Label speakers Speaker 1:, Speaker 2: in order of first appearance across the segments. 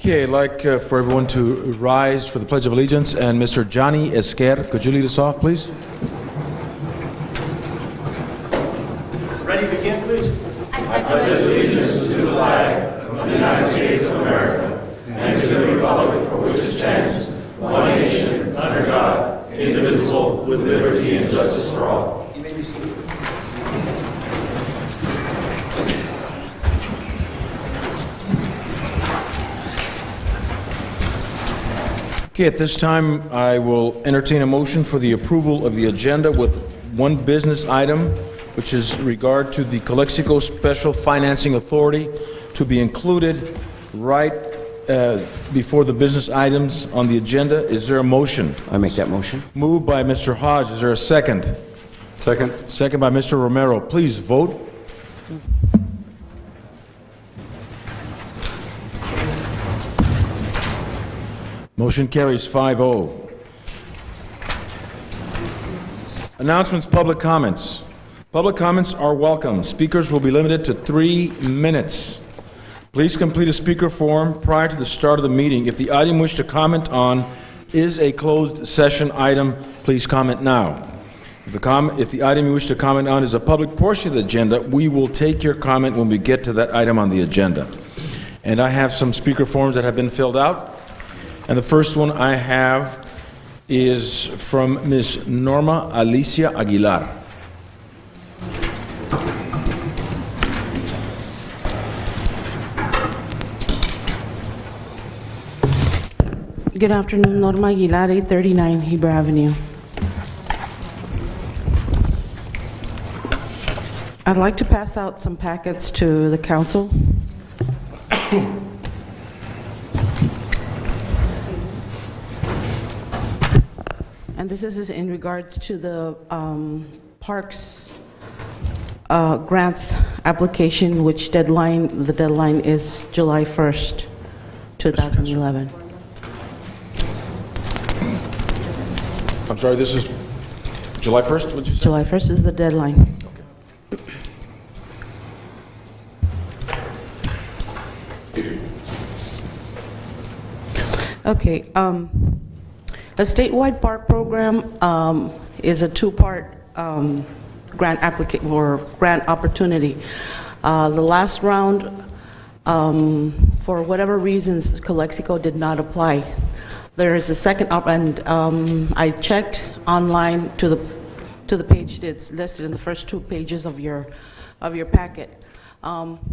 Speaker 1: Okay, I'd like for everyone to rise for the Pledge of Allegiance, and Mr. Johnny Esquer, could you lead us off, please?
Speaker 2: Ready to begin, please?
Speaker 3: I pledge allegiance to the flag of the United States of America and to the republic for which it stands, one nation, under God, indivisible, with liberty and justice for all.
Speaker 2: You may be seated.
Speaker 1: Okay, at this time, I will entertain a motion for the approval of the agenda with one business item, which is regard to the Calexico Special Financing Authority to be included right before the business items on the agenda. Is there a motion?
Speaker 4: I make that motion.
Speaker 1: Moved by Mr. Hodge. Is there a second?
Speaker 4: Second.
Speaker 1: Second by Mr. Romero. Please vote. Motion carries 5-0. Announcements, public comments. Public comments are welcome. Speakers will be limited to 3 minutes. Please complete a speaker form prior to the start of the meeting. If the item you wish to comment on is a closed session item, please comment now. If the item you wish to comment on is a public portion of the agenda, we will take your comment when we get to that item on the agenda. And I have some speaker forms that have been filled out. And the first one I have is from Ms. Norma Alicia Aguilar.
Speaker 5: Good afternoon, Norma Aguilar, 839 Heber Avenue. I'd like to pass out some packets to the council. And this is in regards to the parks grants application, which the deadline is July 1st, 2011.
Speaker 1: I'm sorry, this is July 1st, what did you say?
Speaker 5: July 1st is the deadline. Okay, a statewide park program is a two-part grant application or grant opportunity. The last round, for whatever reasons, Calexico did not apply. There is a second and I checked online to the page that's listed in the first 2 pages of your packet.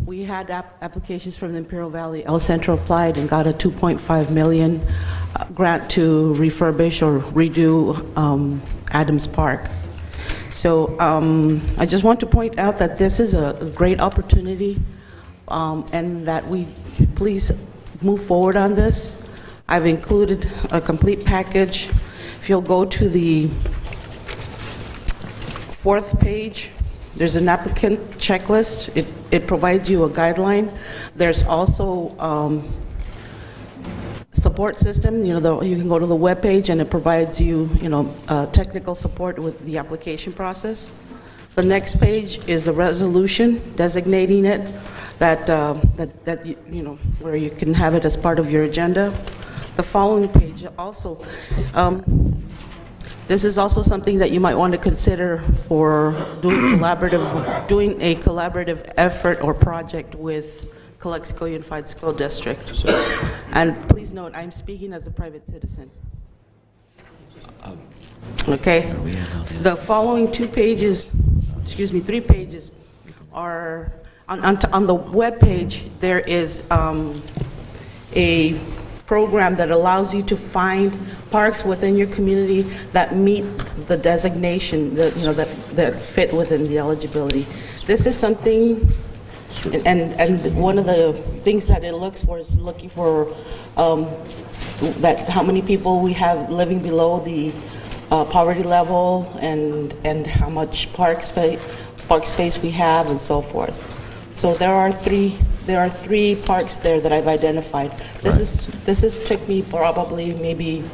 Speaker 5: We had applications from the Imperial Valley. El Centro applied and got a $2.5 million grant to refurbish or redo Adams Park. So I just want to point out that this is a great opportunity and that we please move forward on this. I've included a complete package. If you'll go to the 4th page, there's an applicant checklist. It provides you a guideline. There's also support system. You can go to the web page and it provides you, technical support with the application process. The next page is the resolution designating it that where you can have it as part of your agenda. The following page also. This is also something that you might want to consider for doing a collaborative effort or project with Calexico Unified School District. And please note, I'm speaking as a private citizen. Okay. The following 3 pages are on the web page. There is a program that allows you to find parks within your community that meet the designation that fit within the eligibility. This is something, and one of the things that it looks for is looking for that how many people we have living below the poverty level and how much park space we have and so forth. So there are three parks there that I've identified. This took me probably maybe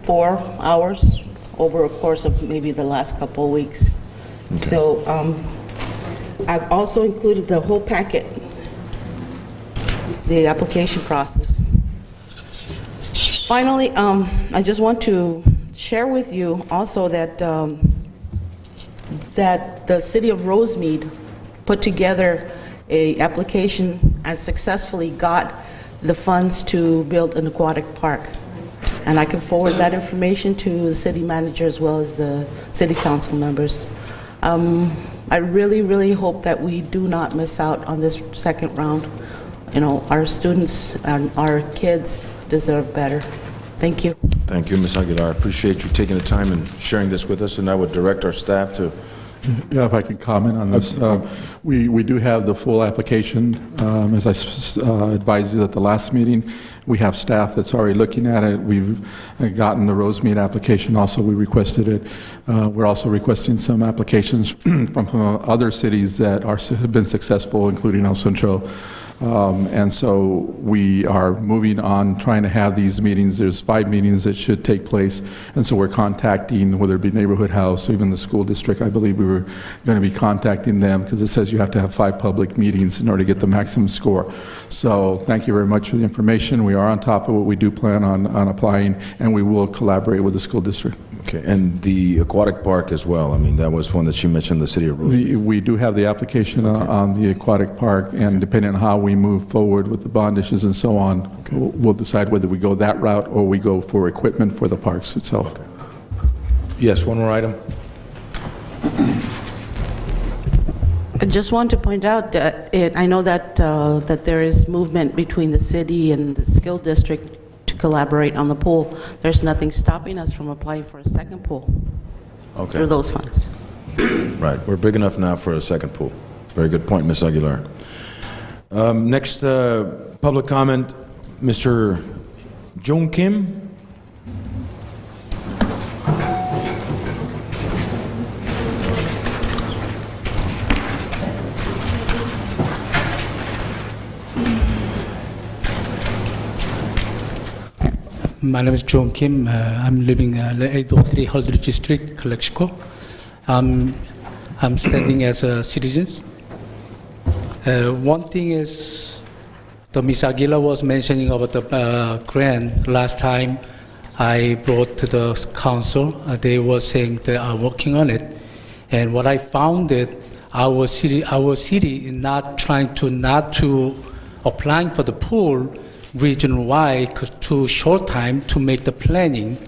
Speaker 5: 4 hours over a course of maybe the last couple of weeks. Okay. So I've also included the whole packet the application process. Finally, I just want to share with you also that that the city of Rosemead put together a application and successfully got the funds to build an aquatic park. And I can forward that information to the city manager as well as the city council members. I really, really hope that we do not miss out on this second round. You know, our students and our kids deserve better. Thank you.
Speaker 1: Thank you, Ms. Aguilar. I appreciate you taking the time and sharing this with us, and I would direct our staff to...
Speaker 4: Yeah, if I can comment on this. We do have the full application. As I advised you at the last meeting, we have staff that's already looking at it. We've gotten the Rosemead application also. We requested it. We're also requesting some applications from other cities that have been successful, including El Centro. And so we are moving on trying to have these meetings. There's 5 meetings that should take place. And so we're contacting, whether it be Neighborhood House, or even the school district. I believe we were going to be contacting them because it says you have to have 5 public meetings in order to get the maximum score. So thank you very much for the information. We are on top of what we do plan on applying, and we will collaborate with the school district.
Speaker 1: Okay, and the aquatic park as well. I mean, that was one that you mentioned, the city of Rosemead.
Speaker 4: We do have the application on the aquatic park, and depending on how we move forward with the bond issues and so on, we'll decide whether we go that route or we go for equipment for the parks itself.
Speaker 1: Okay. Yes, one more item.
Speaker 5: I just want to point out that I know that that there is movement between the city and the skill district to collaborate on the pool. There's nothing stopping us from applying for a second pool through those funds.
Speaker 1: Right, we're big enough now for a second pool. Very good point, Ms. Aguilar. Next public comment, Mr. Jung Kim.
Speaker 6: My name is John Kim. I'm living at 803 Holdridge Street, Calexico. I'm standing as a citizen. One thing is, the Ms. Aguila was mentioning about the grant. Last time I brought to the council, they were saying they are working on it. And what I found that our city is not trying to applying for the pool region-wide, because too short time to make the planning.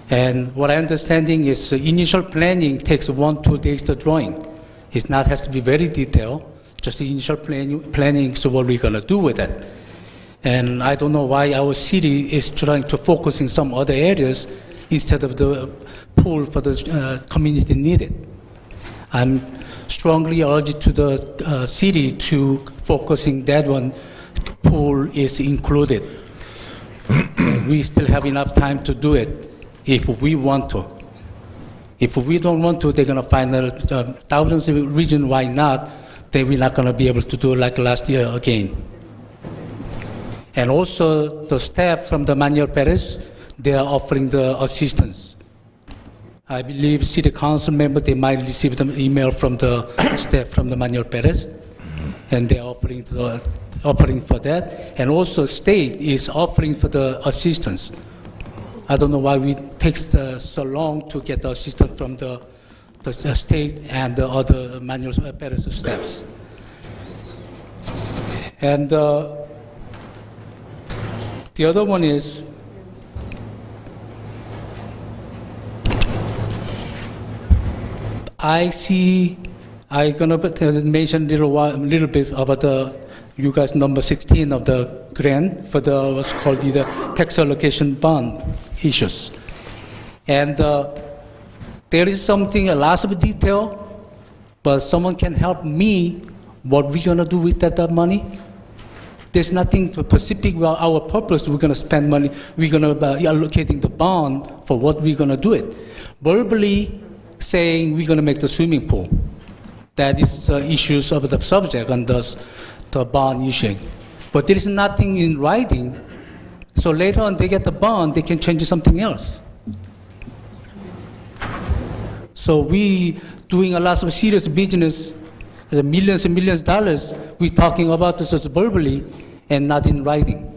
Speaker 6: And what I understanding is the initial planning takes 1-2 days to drawing. It not has to be very detailed, just the initial planning, so what we're gonna do with it. And I don't know why our city is trying to focus in some other areas instead of the pool for the community needed. I'm strongly urged to the city to focusing that one. Pool is included. We still have enough time to do it if we want to. If we don't want to, they're going to find thousands of reasons why not. Then we're not going to be able to do it like last year again. And also the staff from the Manuel Perez, they are offering the assistance. I believe city council members, they might receive the email from the staff from the Manuel Perez, and they're offering for that. And also state is offering for the assistance. I don't know why it takes so long to get the assistance from the state and the other Manuel Perez staffs. And the other one is, I'm gonna mention a little bit about you guys number 16 of the grant for what's called the tax allocation bond issues. And there is something, a lot of detail, but someone can help me what we're gonna do with that money. There's nothing specific about our purpose. We're gonna spend money, we're gonna be allocating the bond for what we're gonna do it. Verbally saying we're gonna make the swimming pool. That is issues of the subject and the bond issuing. But there is nothing in writing, so later on they get the bond, they can change something else. So we doing a lot of serious business, millions and millions of dollars, we're talking about this as verbally, and not in writing.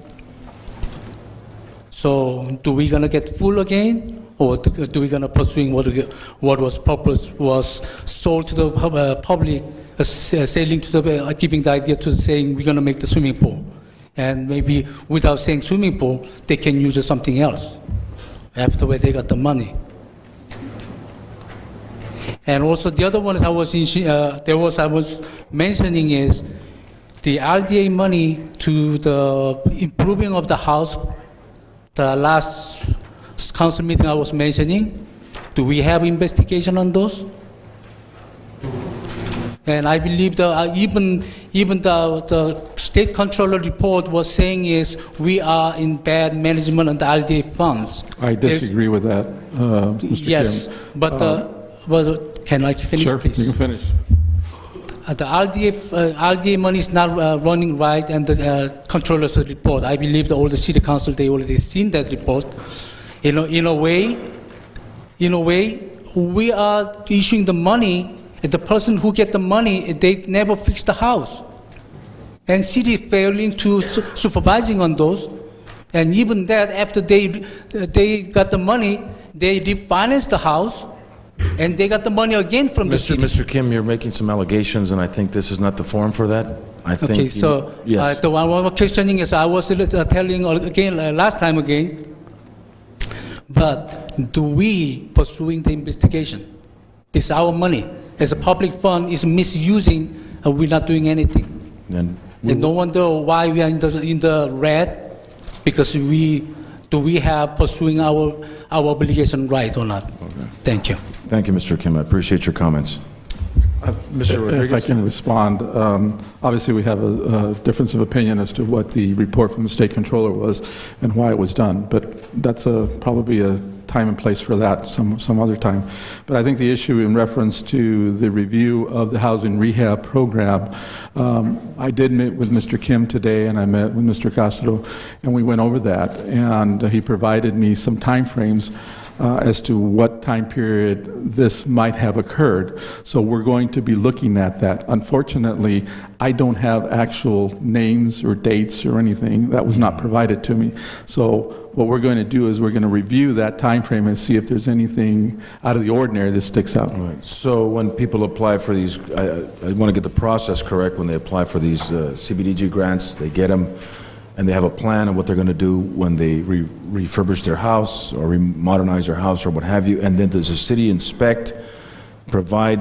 Speaker 6: So do we gonna get full again, or do we gonna pursuing what was purpose was sold to the public, selling to the giving the idea to saying we're gonna make the swimming pool, and maybe without saying swimming pool, they can use something else afterward they got the money. And also the other one I was mentioning is the RDA money to the improving of the house. The last council meeting I was mentioning, do we have investigation on those? And I believe even the state controller report was saying is we are in bad management on the RDA funds.
Speaker 4: I disagree with that, Mr.
Speaker 6: Yes,
Speaker 4: Kim.
Speaker 6: but can I finish,
Speaker 4: Sure,
Speaker 6: please?
Speaker 4: you can finish.
Speaker 6: The RDA money is not running right, and the controller's report. I believe all the city council, they already seen that report. In a way, we are issuing the money, and the person who get the money, they never fix the house. And city is failing to supervising on those. And even that, after they got the money, they refinance the house, and they got the money again from the city.
Speaker 1: Mr. Kim, you're making some allegations, and I think this is not the forum for that. I think.
Speaker 6: Okay, so
Speaker 1: yes.
Speaker 6: the one more questioning is I was telling again last time again, but do we pursuing the investigation? This is our money. As a public fund is misusing, and we're not doing anything.
Speaker 1: And
Speaker 6: And no wonder why we are in the red, because we have pursuing our obligation right or not? Okay. Thank you.
Speaker 1: Thank you, Mr. Kim. I appreciate your comments. Mr. Rodriguez?
Speaker 4: If I can respond, obviously we have a difference of opinion as to what the report from the state controller was and why it was done, but that's probably a time and place for that some other time. But I think the issue in reference to the review of the housing rehab program, I did meet with Mr. Kim today, and I met with Mr. Castro, and we went over that, and he provided me some time frames as to what time period this might have occurred. So we're going to be looking at that. Unfortunately, I don't have actual names or dates or anything. That was not provided to me. So what we're going to do is we're going to review that time frame and see if there's anything out of the ordinary that sticks out.
Speaker 1: All right. So when people apply for these, I want to get the process correct. When they apply for these CBDG grants, they get them, and they have a plan of what they're going to do when they refurbish their house or modernize their house or what have you, and then does the city inspect, provide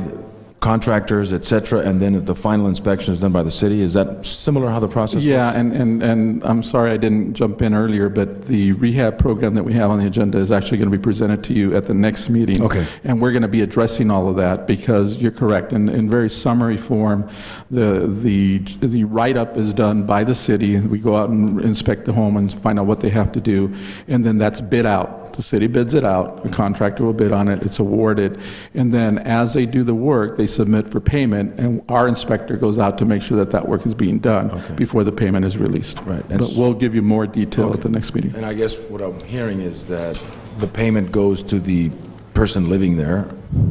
Speaker 1: contractors, et cetera, and then the final inspection is done by the city? Is that similar how the process
Speaker 4: Yeah,
Speaker 1: works?
Speaker 4: and I'm sorry I didn't jump in earlier, but the rehab program that we have on the agenda is actually going to be presented to you at the next meeting.
Speaker 1: Okay.
Speaker 4: And we're going to be addressing all of that, because you're correct. In very summary form, the write-up is done by the city. We go out and inspect the home and find out what they have to do, and then that's bid out. The city bids it out, a contractor will bid on it, it's awarded, and then as they do the work, they submit for payment, and our inspector goes out to make sure that that work is being done before the payment is released.
Speaker 1: Right.
Speaker 4: But we'll give you more detail at the next meeting.
Speaker 1: And I guess what I'm hearing is that the payment goes to the person living there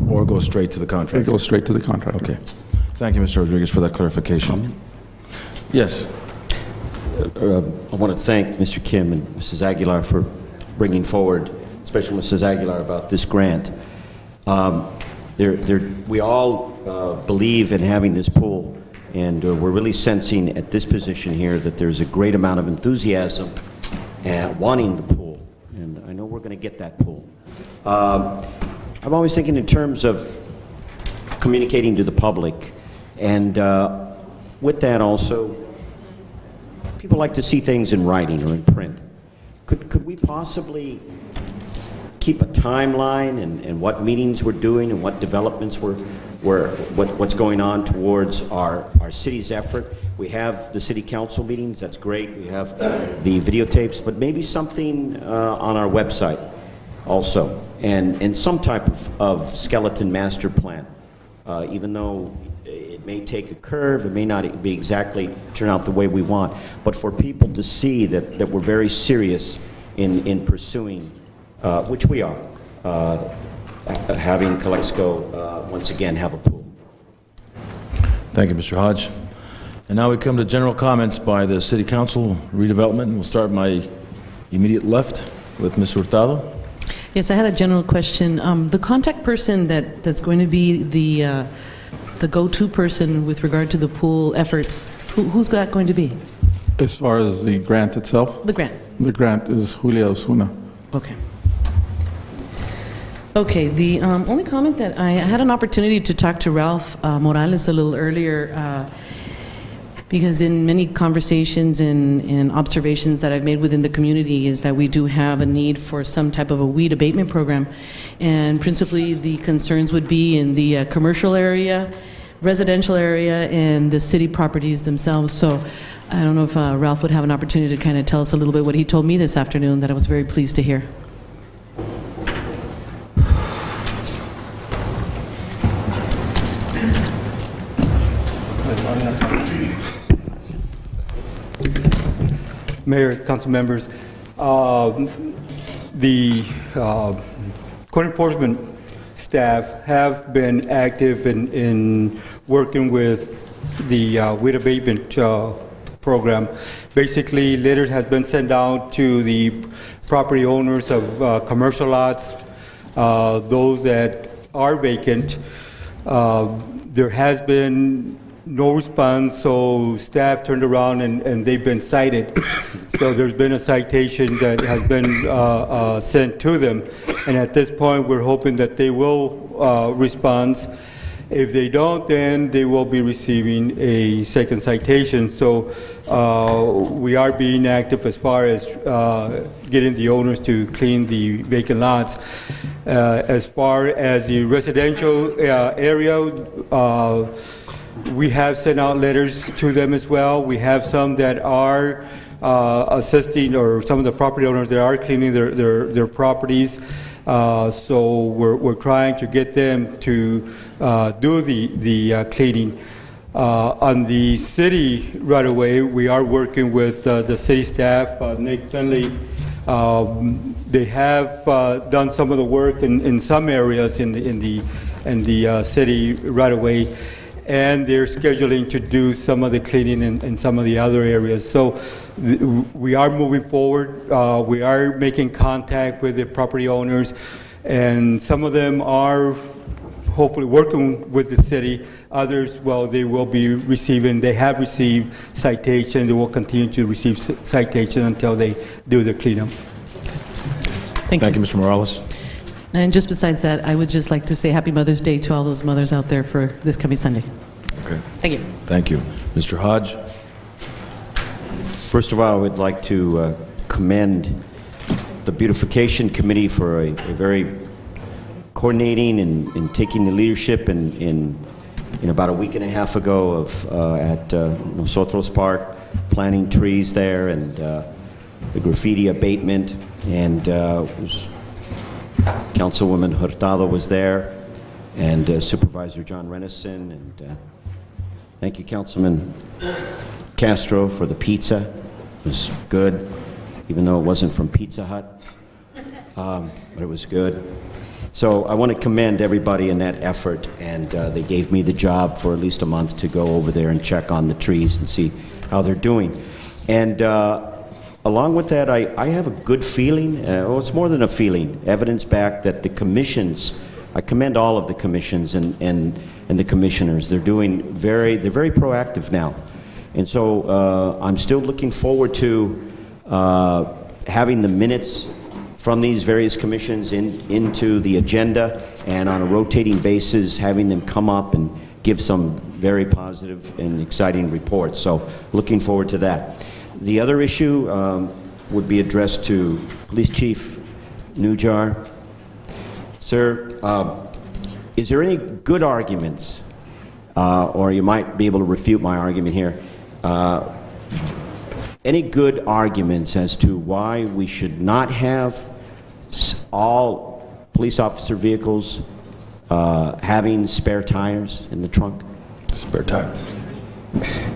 Speaker 1: or goes straight to the
Speaker 4: It
Speaker 1: contractor?
Speaker 4: goes straight to the contractor.
Speaker 1: Okay. Thank you, Mr. Rodriguez, for that clarification. Yes.
Speaker 2: I want to thank Mr. Kim and Mrs. Aguilar for bringing forward, especially Mrs. Aguilar, about this grant. We all believe in having this pool, and we're really sensing at this position here that there's a great amount of enthusiasm and wanting the pool, and I know we're going to get that pool. I'm always thinking in terms of communicating to the public, and with that also, people like to see things in writing or in print. Could we possibly keep a timeline and what meetings we're doing and what developments what's going on towards our city's effort? We have the city council meetings, that's great. We have the videotapes, but maybe something on our website also, and some type of skeleton master plan. Even though it may take a curve, it may not be exactly turn out the way we want, but for people to see that we're very serious in pursuing, which we are, having Calexico once again have a pool.
Speaker 1: Thank you, Mr. Hodge. And now we come to general comments by the City Council redevelopment. We'll start my immediate left with Ms. Hurtado.
Speaker 7: Yes, I had a general question. The contact person that's going to be the go-to person with regard to the pool efforts, who's that going to be?
Speaker 4: As far as the grant itself,
Speaker 7: The grant.
Speaker 4: the grant is Julia Osuna.
Speaker 7: Okay. Okay, the only comment that I had an opportunity to talk to Ralph Morales a little earlier, because in many conversations and observations that I've made within the community is that we do have a need for some type of a weed abatement program. And principally, the concerns would be in the commercial area, residential area, and the city properties themselves. So I don't know if Ralph would have an opportunity to kind of tell us a little bit what he told me this afternoon that I was very pleased to hear.
Speaker 8: Mayor, council members, the code enforcement staff have been active in working with the weed abatement program. Basically, letters has been sent out to the property owners of commercial lots, those that are vacant. There has been no response, so staff turned around and they've been cited. So there's been a citation that has been sent to them. And at this point, we're hoping that they will respond. If they don't, then they will be receiving a second citation. So we are being active as far as getting the owners to clean the vacant lots. As far as the residential area, we have sent out letters to them as well. We have some that are assisting, or some of the property owners that are cleaning their properties. So we're trying to get them to do the cleaning. On the city right away, we are working with the city staff, Nick Finley. They have done some of the work in some areas in the city right away, and they're scheduling to do some of the cleaning in some of the other areas. So we are moving forward. We are making contact with the property owners, and some of them are hopefully working with the city. Others, well, they will be receiving, they have received citation. They will continue to receive citation until they do their cleanup.
Speaker 7: Thank you.
Speaker 1: Thank you, Mr. Morales.
Speaker 7: And just besides that, I would just like to say Happy Mother's Day to all those mothers out there for this coming Sunday.
Speaker 1: Okay.
Speaker 7: Thank you.
Speaker 1: Thank you. Mr. Hodge?
Speaker 2: First of all, I would like to commend the Beautification Committee for a very coordinating and taking the leadership in about a week and a half ago of at Nosotros Park, planting trees there, and the graffiti abatement, and Councilwoman Hurtado was there, and Supervisor John Renison, and thank you, Councilman Castro, for the pizza. It was good, even though it wasn't from Pizza Hut, but it was good. So I want to commend everybody in that effort, and they gave me the job for at least a month to go over there and check on the trees and see how they're doing. And along with that, I have a good feeling, well, it's more than a feeling, evidence back that the commissions, I commend all of the commissions and the commissioners. They're very proactive now. And so I'm still looking forward to having the minutes from these various commissions into the agenda, and on a rotating basis having them come up and give some very positive and exciting reports. So looking forward to that. The other issue would be addressed to Police Chief Nujar. Sir, is there any good arguments, or you might be able to refute my argument here, any good arguments as to why we should not have all police officer vehicles having spare tires in the trunk?
Speaker 1: Spare tires.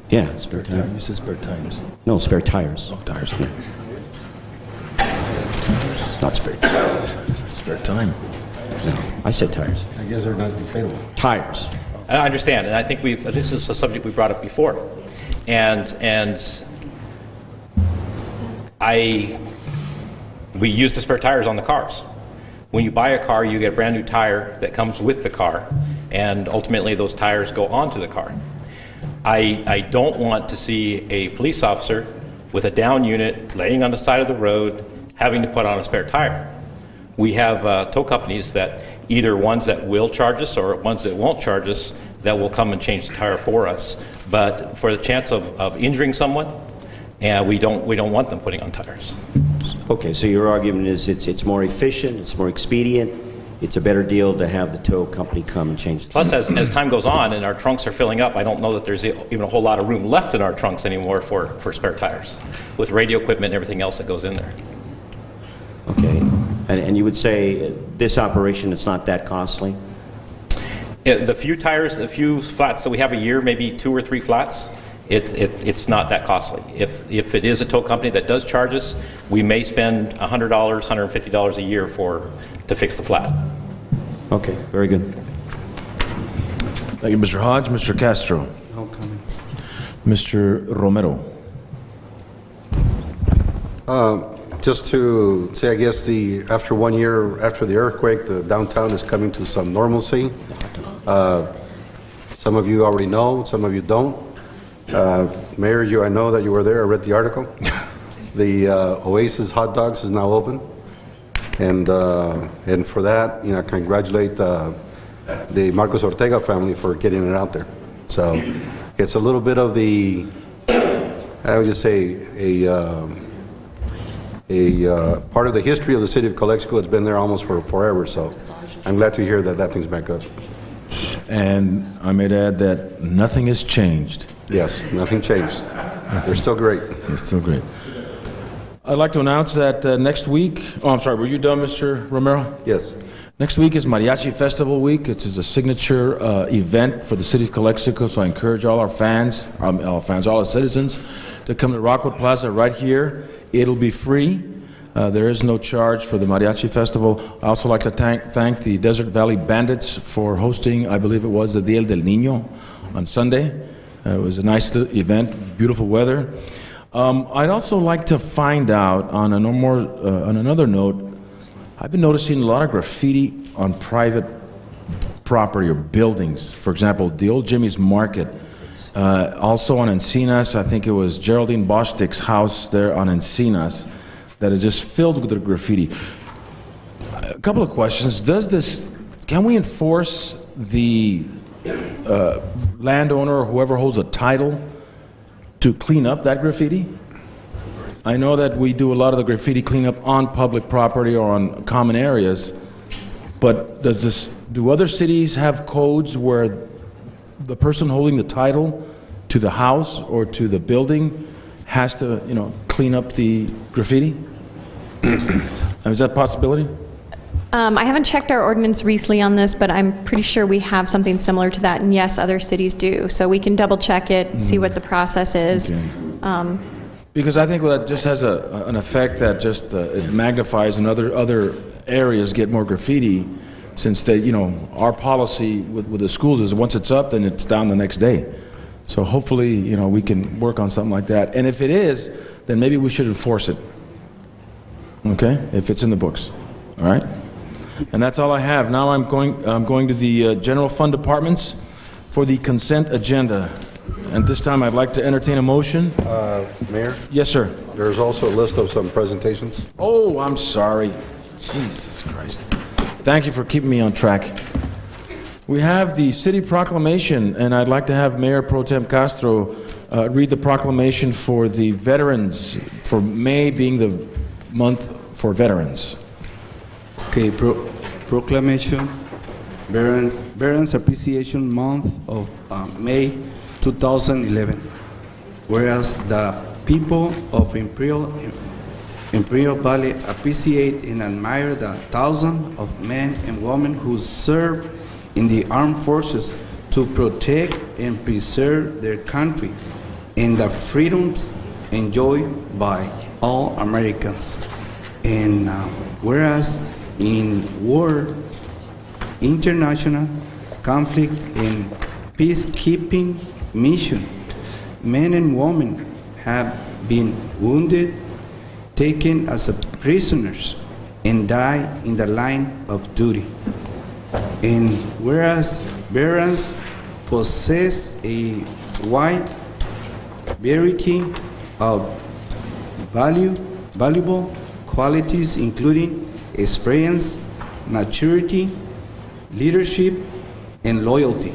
Speaker 2: Yeah, spare tires.
Speaker 1: You said spare tires.
Speaker 2: No, spare tires.
Speaker 1: Oh, tires, okay.
Speaker 2: Not spare tires.
Speaker 1: Spare time.
Speaker 2: No, I said tires.
Speaker 9: I guess they're not deflatable.
Speaker 2: Tires.
Speaker 10: I understand, and I think this is a subject we brought up before.
Speaker 9: and we use the spare tires on the cars. When you buy a car, you get a brand new tire that comes with the car, and ultimately those tires go onto the car. I don't want to see a police officer with a down unit laying on the side of the road having to put on a spare tire. We have tow companies that either ones that will charge us or ones that won't charge us that will come and change the tire for us. But for the chance of injuring someone, we don't want them putting on tires.
Speaker 2: Okay, so your argument is it's more efficient, it's more expedient, it's a better deal to have the tow company come and change the
Speaker 9: Plus, as time goes on and our trunks are filling up, I don't know that there's even a whole lot of room left in our trunks anymore for spare tires, with radio equipment and everything else that goes in there.
Speaker 2: Okay, and you would say this operation is not that costly?
Speaker 9: The few tires, the few flats that we have a year, maybe 2 or 3 flats, it's not that costly. If it is a tow company that does charge us, we may spend $100, $150 a year to fix the flat.
Speaker 2: Okay, very good.
Speaker 1: Thank you, Mr. Hodge. Mr. Castro.
Speaker 10: No comments.
Speaker 1: Mr. Romero.
Speaker 10: Just to say, I guess after 1 year after the earthquake, the downtown is coming to some normalcy. Some of you already know, some of you don't. Mayor, I know that you were there. I read the article. The Oasis hot dogs is now open, and for that, I congratulate the Marcos Ortega family for getting it out there. So it's a little bit of I would just say a part of the history of the city of Calexico. It's been there almost for forever. So I'm glad to hear that thing's back up.
Speaker 1: And I may add that nothing has changed.
Speaker 10: Yes, nothing changed. They're still great.
Speaker 1: They're still great. I'd like to announce that next week, I'm sorry, were you done, Mr. Romero?
Speaker 10: Yes.
Speaker 1: Next week is Mariachi Festival Week. It is a signature event for the city of Calexico, so I encourage all our fans, all our citizens, to come to Rockwood Plaza right here. It'll be free. There is no charge for the Mariachi Festival. I also like to thank the Desert Valley Bandits for hosting, I believe it was the Día del Niño on Sunday. It was a nice event, beautiful weather. I'd also like to find out, on another note, I've been noticing a lot of graffiti on private property or buildings. For example, the old Jimmy's Market. Also on Encinas, I think it was Geraldine Bostick's house there on Encinas that is just filled with the graffiti. A couple of questions. Can we enforce the landowner or whoever holds a title to clean up that graffiti? I know that we do a lot of the graffiti cleanup on public property or on common areas, but do other cities have codes where the person holding the title to the house or to the building has to, clean up the graffiti? Is that a possibility?
Speaker 11: I haven't checked our ordinance recently on this, but I'm pretty sure we have something similar to that, and yes, other cities do. So we can double check it, see what the process is.
Speaker 1: Okay. Because I think that just has an effect that just it magnifies, and other areas get more graffiti, since our policy with the schools is once it's up, then it's down the next day. So hopefully, we can work on something like that. And if it is, then maybe we should enforce it. Okay, if it's in the books. All right. And that's all I have. Now I'm going to the general fund departments for the consent agenda. And this time I'd like to entertain a motion.
Speaker 10: Mayor?
Speaker 1: Yes, sir.
Speaker 10: There's also a list of some presentations.
Speaker 1: Oh, I'm sorry. Jesus Christ. Thank you for keeping me on track. We have the city proclamation, and I'd like to have Mayor Pro Tem Castro read the proclamation for the veterans, for May being the month for veterans.
Speaker 12: Okay, proclamation, Veterans Appreciation Month of May 2011. Whereas the people of Imperial Valley appreciate and admire the thousands of men and women who serve in the armed forces to protect and preserve their country and the freedoms enjoyed by all Americans. And whereas in war, international conflict and peacekeeping mission, men and women have been wounded, taken as prisoners, and died in the line of duty. And whereas veterans possess a wide variety of valuable qualities, including experience, maturity, leadership, and loyalty,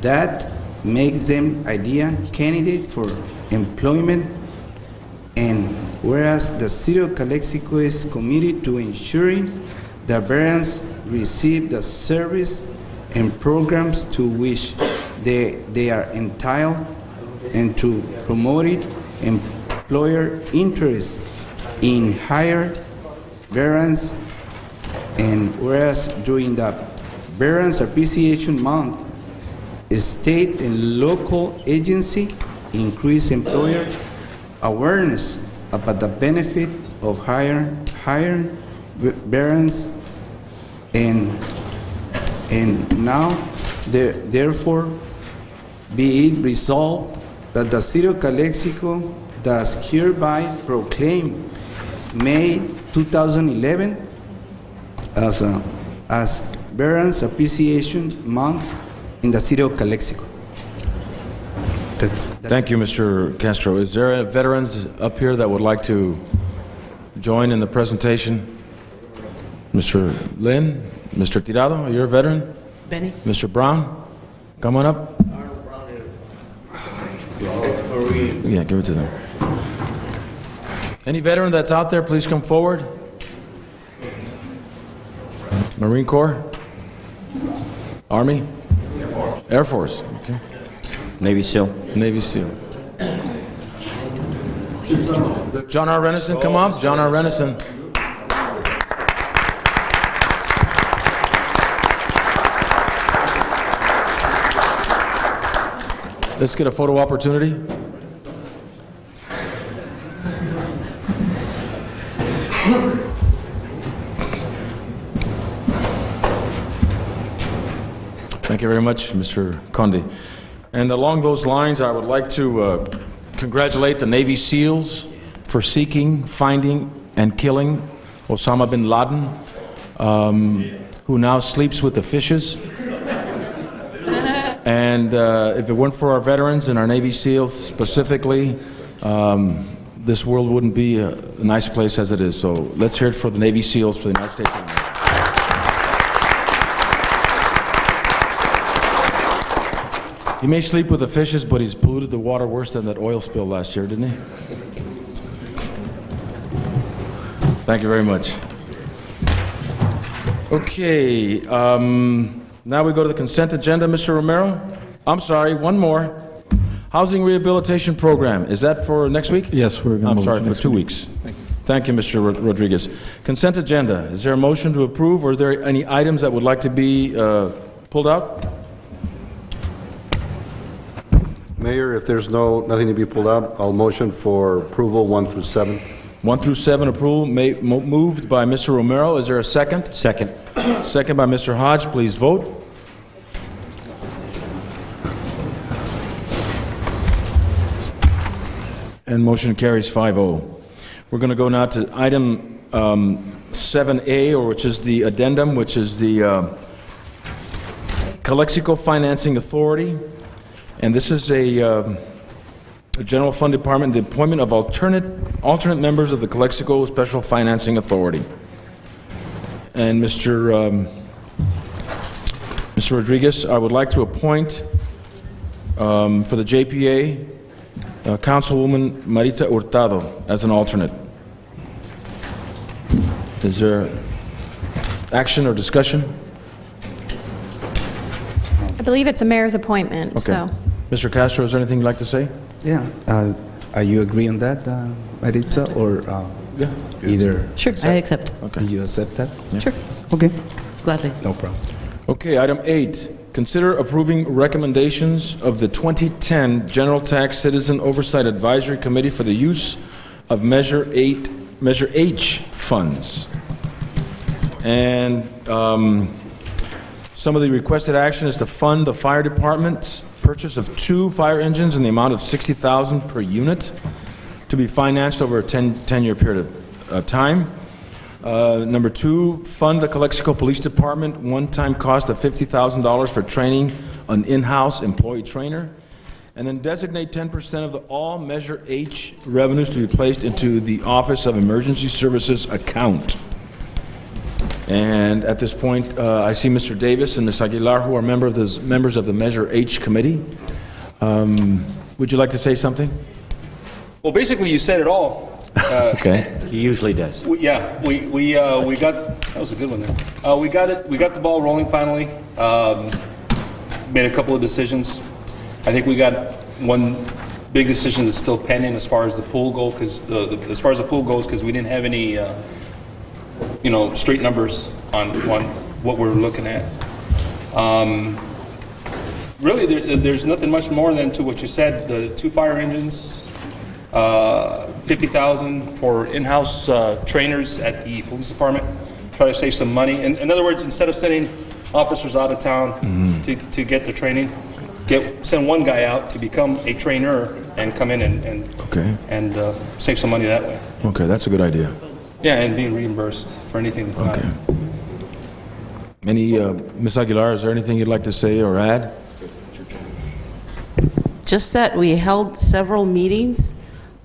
Speaker 12: that makes them ideal candidates for employment. And whereas the City of Calexico is committed to ensuring that veterans receive the service and programs to which they are entitled, and to promote employer interest in hire veterans. And whereas during the Veterans Appreciation Month, state and local agency increase employer awareness about the benefit of hiring veterans, and now therefore be it resolved that the City of Calexico does hereby proclaim May 2011 as Veterans Appreciation Month in the City of Calexico.
Speaker 1: Thank you, Mr. Castro. Is there veterans up here that would like to join in the presentation? Mr. Lynn, Mr. Tirado, you're a veteran?
Speaker 5: Benny?
Speaker 1: Mr. Brown, come on up. Yeah, give it to them. Any veteran that's out there, please come forward. Marine Corps? Army? Air Force. Okay.
Speaker 2: Navy SEAL.
Speaker 1: Navy SEAL. John R. Renison, come up. John R. Renison. Let's get a photo opportunity. Thank you very much, Mr. Conde. And along those lines, I would like to congratulate the Navy SEALs for seeking, finding, and killing Osama bin Laden, who now sleeps with the fishes. And if it weren't for our veterans and our Navy SEALs specifically, this world wouldn't be a nice place as it is. So let's hear it for the Navy SEALs for the United States of America. He may sleep with the fishes, but he's polluted the water worse than that oil spill last year, didn't he? Thank you very much. Okay, now we go to the consent agenda, Mr. Romero. I'm sorry, one more. Housing Rehabilitation Program, is that for next week?
Speaker 4: Yes, we're going to
Speaker 1: I'm
Speaker 4: move
Speaker 1: sorry,
Speaker 4: to
Speaker 1: for
Speaker 4: next
Speaker 1: 2
Speaker 4: week.
Speaker 1: weeks. Thank you, Mr. Rodriguez. Consent agenda, is there a motion to approve, or are there any items that would like to be pulled out?
Speaker 10: Mayor, if there's nothing to be pulled out, I'll motion for approval 1 through 7.
Speaker 1: 1 through 7 approval, moved by Mr. Romero. Is there a second?
Speaker 2: Second.
Speaker 1: Second by Mr. Hodge. Please vote. And motion carries 5-0. We're going to go now to item 7A, or which is the addendum, which is the Calexico Financing Authority. And this is a general fund department, the appointment of alternate members of the Calexico Special Financing Authority. And Mr. Rodriguez, I would like to appoint for the JPA Councilwoman Maritza Hurtado as an alternate. Is there action or discussion?
Speaker 11: I believe it's a mayor's appointment,
Speaker 1: Okay.
Speaker 11: so.
Speaker 1: Mr. Castro, is there anything you'd like to say?
Speaker 12: Yeah, are you agree on that, Maritza, or
Speaker 1: Yeah.
Speaker 12: either?
Speaker 7: Sure, I accept.
Speaker 1: Okay.
Speaker 12: Do you accept that?
Speaker 7: Sure,
Speaker 12: Okay,
Speaker 7: gladly.
Speaker 12: no problem.
Speaker 1: Okay, item 8, consider approving recommendations of the 2010 General Tax Citizen Oversight Advisory Committee for the use of Measure H funds. And some of the requested action is to fund the fire department purchase of 2 fire engines in the amount of $60,000 per unit to be financed over a 10-year period of time. Number 2, fund the Calexico Police Department one-time cost of $50,000 for training an in-house employee trainer. And then designate 10% of all Measure H revenues to be placed into the Office of Emergency Services account. And at this point, I see Mr. Davis and Ms. Aguilar, who are members of the Measure H committee. Would you like to say something?
Speaker 13: Well, basically, you said it all.
Speaker 1: Okay.
Speaker 2: He usually does.
Speaker 13: We got, that was a good one there. We got the ball rolling finally. Made a couple of decisions. I think we got one big decision that's still pending as far as the pool goal, because we didn't have any, straight numbers on what we're looking at. Really, there's nothing much more than to what you said. The 2 fire engines, $50,000 for in-house trainers at the police department. Try to save some money. In other words, instead of sending officers out of town to get the training, send one guy out to become a trainer and come in and save some money that way.
Speaker 1: Okay, that's a good idea.
Speaker 13: Yeah, and being reimbursed for anything that's not.
Speaker 1: Ms. Aguilar, is there anything you'd like to say or add?
Speaker 5: Just that we held several meetings,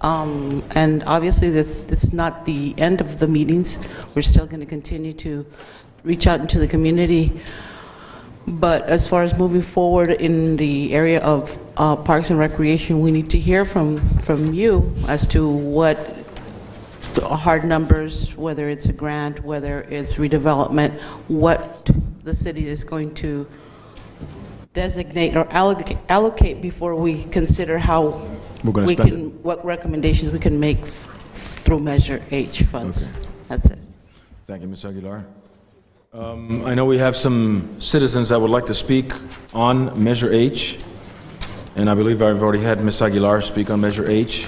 Speaker 5: and obviously this is not the end of the meetings. We're still going to continue to reach out into the community. But as far as moving forward in the area of Parks and Recreation, we need to hear from you as to what the hard numbers, whether it's a grant, whether it's redevelopment, what the city is going to designate or allocate before we consider how what recommendations we can make through Measure H funds.
Speaker 1: Okay.
Speaker 5: That's it.
Speaker 1: Thank you, Ms. Aguilar. I know we have some citizens that would like to speak on Measure H, and I believe I've already had Ms. Aguilar speak on Measure H.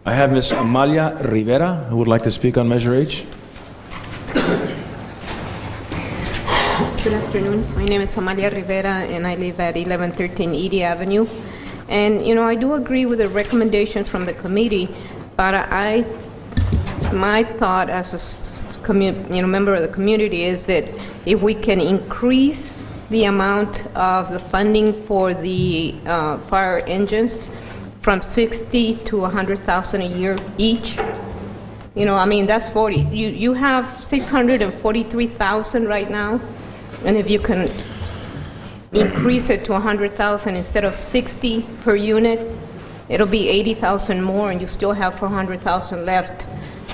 Speaker 1: I have Ms. Amalia Rivera, who would like to speak on Measure H.
Speaker 14: Good afternoon. My name is Amalia Rivera, and I live at 1113 Edie Avenue. And, I do agree with the recommendations from the committee, but my thought as a member of the community is that if we can increase the amount of the funding for the fire engines from 60 to 100,000 a year each, that's 40. You have 643,000 right now, and if you can increase it to 100,000 instead of 60 per unit, it'll be 80,000 more, and you still have 400,000 left.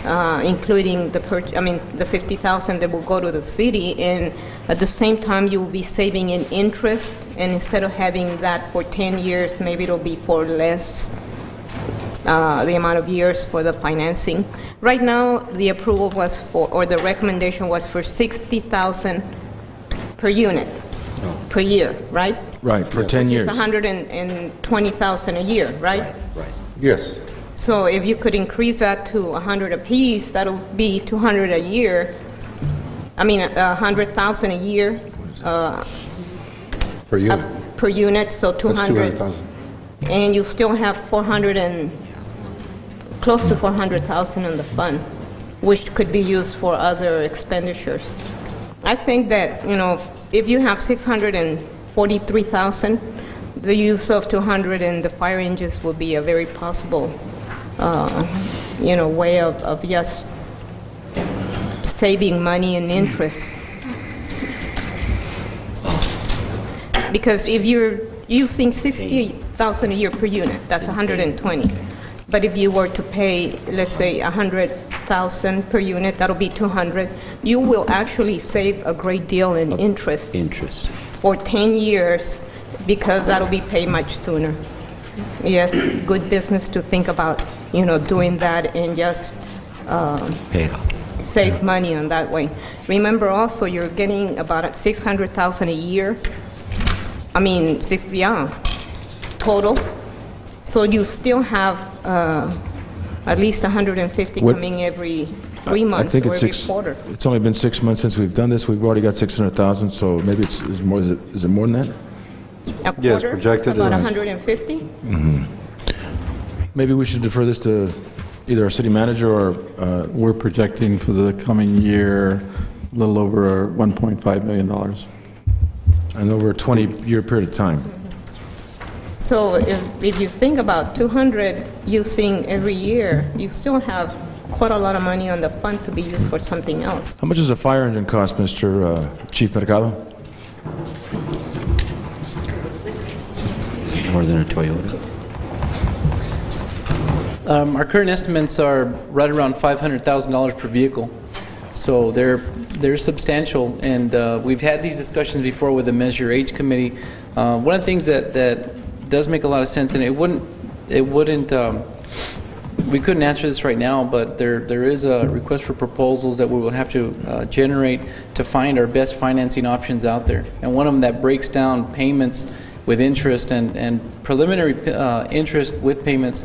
Speaker 14: Including the 50,000 that will go to the city, and at the same time you will be saving in interest, and instead of having that for 10 years, maybe it'll be for less, the amount of years for the financing. Right now, the approval was the recommendation was for 60,000 per unit, per year, right?
Speaker 1: Right, for 10 years.
Speaker 14: It's 120,000 a year, right?
Speaker 10: Right. Yes.
Speaker 14: So if you could increase that to 100 apiece, that'll be 200 a year. 100,000 a year.
Speaker 10: Per unit.
Speaker 14: Per unit, so 200.
Speaker 10: That's 200,000.
Speaker 14: And you still have close to 400,000 in the fund, which could be used for other expenditures. I think that, if you have 643,000, the use of 200 in the fire engines will be a very possible way of just saving money and interest. Because if you're using 60,000 a year per unit, that's 120. But if you were to pay, let's say, 100,000 per unit, that'll be 200. You will actually save a great deal in interest. For 10 years, because that'll be paid much sooner. Yes, good business to think about, doing that and just save money on that way. Remember also, you're getting about 600,000 a year. Total. So you still have at least 150 coming every 3 months or every quarter.
Speaker 1: It's only been 6 months since we've done this. We've already got 600,000, so maybe it's more. Is it more than that?
Speaker 14: A quarter?
Speaker 10: Yes, projected
Speaker 14: It's about
Speaker 10: is-
Speaker 14: 150?
Speaker 1: Maybe we should defer this to either our city manager or,
Speaker 4: We're projecting for the coming year a little over $1.5 million.
Speaker 1: and over a 20-year period of time.
Speaker 14: So if you think about 200 using every year, you still have quite a lot of money on the fund to be used for something else.
Speaker 1: How much does a fire engine cost, Mr. Chief Mercado?
Speaker 2: More than a Toyota.
Speaker 15: Our current estimates are right around $500,000 per vehicle. So they're substantial, and we've had these discussions before with the Measure H committee. One of the things that does make a lot of sense, and we couldn't answer this right now, but there is a request for proposals that we will have to generate to find our best financing options out there. And one of them that breaks down payments with interest and preliminary interest with payments.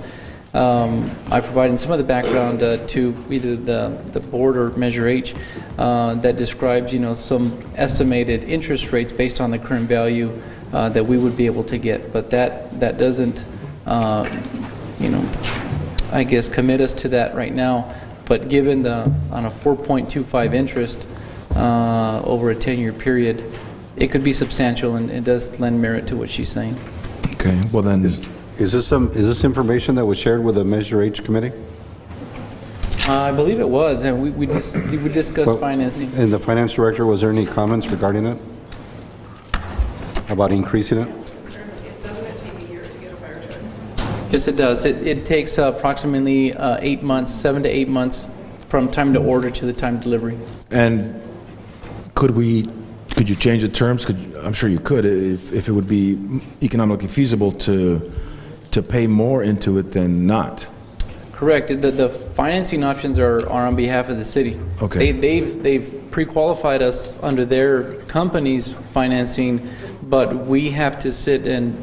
Speaker 15: I provided some of the background to either the board or Measure H that describes, some estimated interest rates based on the current value that we would be able to get. But that doesn't, I guess, commit us to that right now. But given on a 4.25 interest over a 10-year period, it could be substantial, and it does lend merit to what she's saying.
Speaker 1: Okay, well then...
Speaker 10: Is this information that was shared with the Measure H committee?
Speaker 15: I believe it was, and we discussed
Speaker 10: Well,
Speaker 15: financing.
Speaker 10: And the finance director, was there any comments regarding it? About increasing it?
Speaker 15: Yes, it does. It takes approximately 8 months, 7 to 8 months from time to order to the time of delivery.
Speaker 1: And could you change the terms? I'm sure you could, if it would be economically feasible to pay more into it than not.
Speaker 15: Correct. The financing options are on behalf of the city.
Speaker 1: Okay.
Speaker 15: They've pre-qualified us under their company's financing, but we have to sit and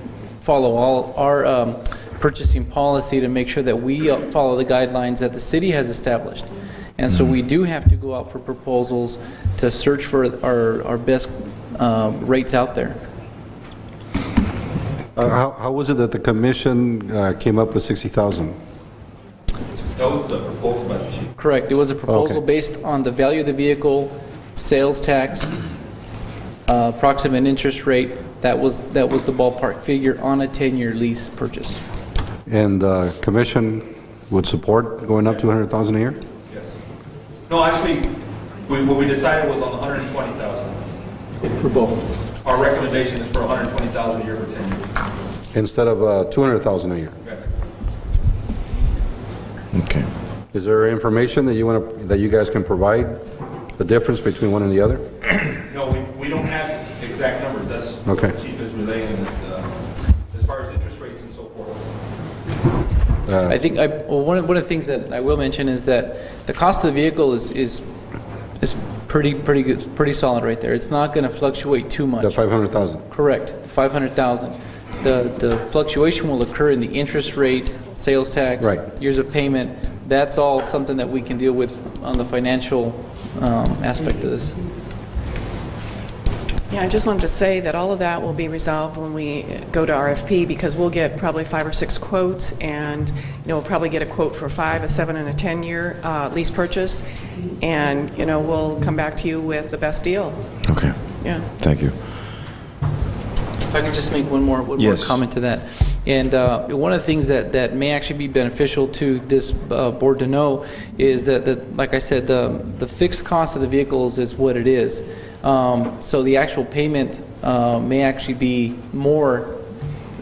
Speaker 15: follow all our purchasing policy to make sure that we follow the guidelines that the city has established. And so we do have to go out for proposals to search for our best rates out there.
Speaker 10: How was it that the commission came up with 60,000?
Speaker 13: That was a proposal by the chief.
Speaker 15: Correct. It was a proposal
Speaker 10: Okay.
Speaker 15: based on the value of the vehicle, sales tax, approximate interest rate. That was the ballpark figure on a 10-year lease purchase.
Speaker 10: And the commission would support going up to 100,000 a year?
Speaker 13: Yes. No, actually, what we decided was on the 120,000.
Speaker 15: For both.
Speaker 13: Our recommendation is for 120,000 a year for 10 years.
Speaker 10: Instead of 200,000 a year?
Speaker 13: Yes.
Speaker 1: Okay.
Speaker 10: Is there information that you guys can provide, the difference between one and the other?
Speaker 13: No, we don't have exact numbers. That's
Speaker 10: Okay.
Speaker 13: what the chief is relaying, as far as interest rates and so forth.
Speaker 15: I think one of the things that I will mention is that the cost of the vehicle is pretty good, pretty solid right there. It's not going to fluctuate too much.
Speaker 10: The 500,000?
Speaker 15: Correct, 500,000. The fluctuation will occur in the interest rate, sales tax,
Speaker 10: Right.
Speaker 15: years of payment. That's all something that we can deal with on the financial aspect of this.
Speaker 16: Yeah, I just wanted to say that all of that will be resolved when we go to RFP, because we'll get probably 5 or 6 quotes, and we'll probably get a quote for 5, a 7, and a 10-year lease purchase, and we'll come back to you with the best deal.
Speaker 1: Okay.
Speaker 16: Yeah.
Speaker 1: Thank you.
Speaker 15: If I could just make one more
Speaker 1: Yes.
Speaker 15: comment to that. And one of the things that may actually be beneficial to this board to know is that like I said, the fixed cost of the vehicles is what it is. So the actual payment may actually be more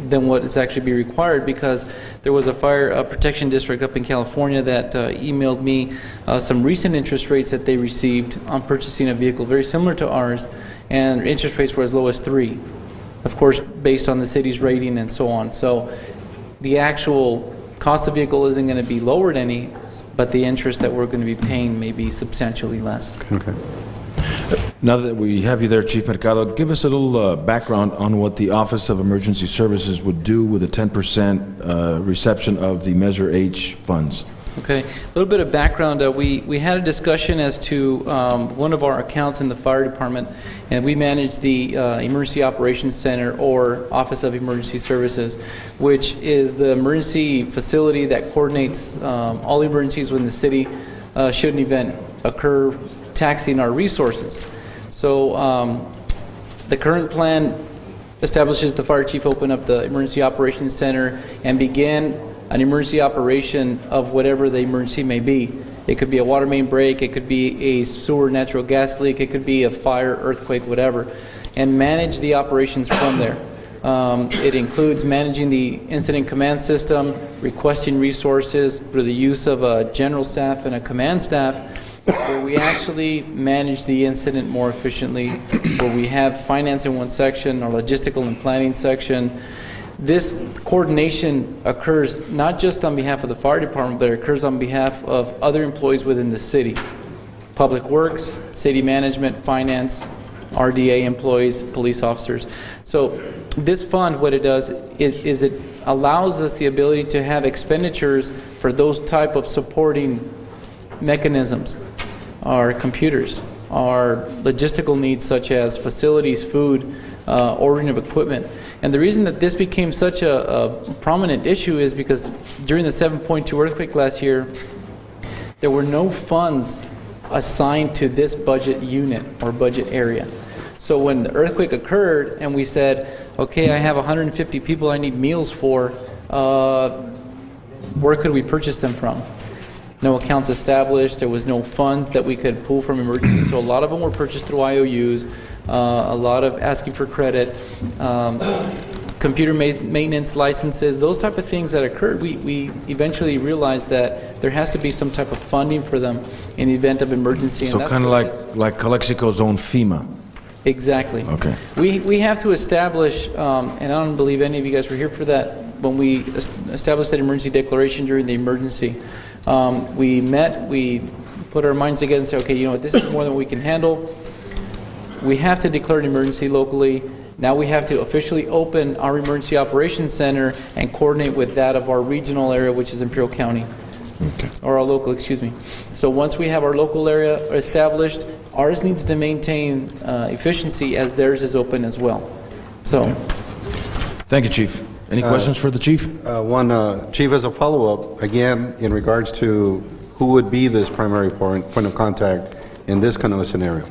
Speaker 15: than what is actually be required, because there was a fire protection district up in California that emailed me some recent interest rates that they received on purchasing a vehicle very similar to ours, and interest rates were as low as 3%. Of course, based on the city's rating and so on. So the actual cost of the vehicle isn't going to be lowered any, but the interest that we're going to be paying may be substantially less.
Speaker 10: Okay.
Speaker 1: Now that we have you there, Chief Mercado, give us a little background on what the Office of Emergency Services would do with the 10% reception of the Measure H funds.
Speaker 15: Okay, a little bit of background. We had a discussion as to one of our accounts in the fire department, and we manage the Emergency Operations Center, or Office of Emergency Services, which is the emergency facility that coordinates all emergencies within the city should an event occur taxing our resources. So the current plan establishes the fire chief open up the Emergency Operations Center and begin an emergency operation of whatever the emergency may be. It could be a water main break, it could be a sewer natural gas leak, it could be a fire, earthquake, whatever, and manage the operations from there. It includes managing the incident command system, requesting resources through the use of a general staff and a command staff, where we actually manage the incident more efficiently, where we have finance in one section, our logistical and planning section. This coordination occurs not just on behalf of the fire department, but it occurs on behalf of other employees within the city. Public Works, city management, finance, RDA employees, police officers. So this fund, what it does is it allows us the ability to have expenditures for those type of supporting mechanisms, our computers, our logistical needs such as facilities, food, ordering of equipment. And the reason that this became such a prominent issue is because during the 7.2 earthquake last year, there were no funds assigned to this budget unit or budget area. So when the earthquake occurred and we said, okay, I have 150 people I need meals for, where could we purchase them from? No accounts established, there was no funds that we could pull from emergency, so a lot of them were purchased through IOUs, a lot of asking for credit, computer maintenance licenses, those type of things that occurred. We eventually realized that there has to be some type of funding for them in the event of emergency.
Speaker 1: So kind of like Calexico's own FEMA.
Speaker 15: Exactly.
Speaker 1: Okay.
Speaker 15: We have to establish, and I don't believe any of you guys were here for that, when we established that emergency declaration during the emergency. We met, we put our minds together and said, okay, you know what, this is more than we can handle. We have to declare an emergency locally. Now we have to officially open our Emergency Operations Center and coordinate with that of our regional area, which is Imperial County. Okay. Or our local, excuse me. So once we have our local area established, ours needs to maintain efficiency as theirs is open as well. So.
Speaker 1: Okay. Thank you, Chief. Any questions for the Chief?
Speaker 10: Chief, as a follow-up, again, in regards to who would be this primary point of contact in this kind of a scenario.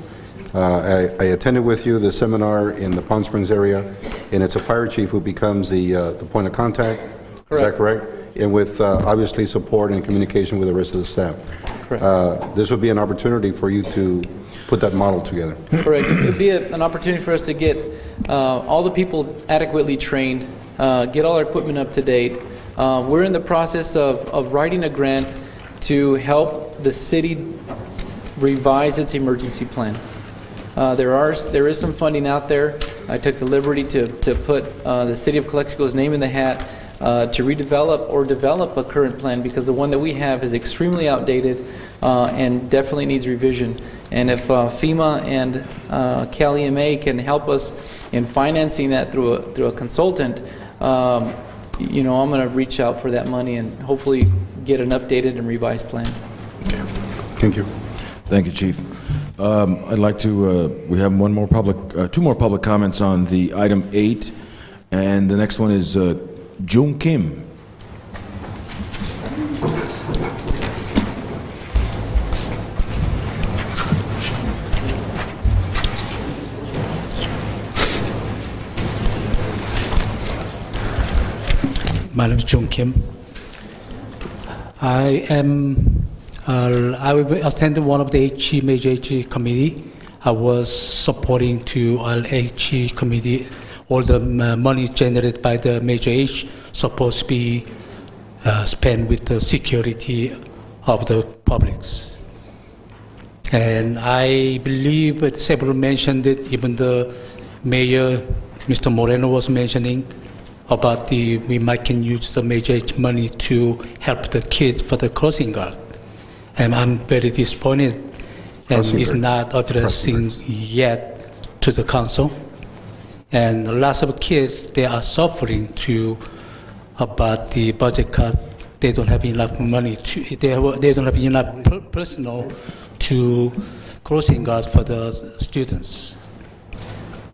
Speaker 10: I attended with you the seminar in the Palm Springs area, and it's a fire chief who becomes the point of contact. Correct. Is that correct? Yeah. And with obviously support and communication with the rest of the staff. Correct. This would be an opportunity for you to put that model together.
Speaker 15: Correct. It would be an opportunity for us to get all the people adequately trained, get all our equipment up to date. We're in the process of writing a grant to help the city revise its emergency plan. There is some funding out there. I took the liberty to put the City of Calexico's name in the hat to redevelop or develop a current plan, because the one that we have is extremely outdated and definitely needs revision. And if FEMA and CalEMA can help us in financing that through a consultant, you know, I'm going to reach out for that money and hopefully get an updated and revised plan.
Speaker 10: Okay. Thank you.
Speaker 1: Thank you, Chief. I'd like to, we have two more public comments on the item 8, and the next one is Jung Kim.
Speaker 6: My name is Jung Kim. I will attend one of the major HE committee. I was supporting to all HE committee. All the money generated by the major H supposed to be spent with the security of the publics. And I believe that several mentioned it, even the mayor, Mr. Moreno, was mentioning about we might can use the major H money to help the kids for the crossing guard. And I'm very disappointed and it's not addressing yet to the council. And lots of kids, they are suffering about the budget cut they don't have enough money to, they don't have enough personnel to crossing guards for the students.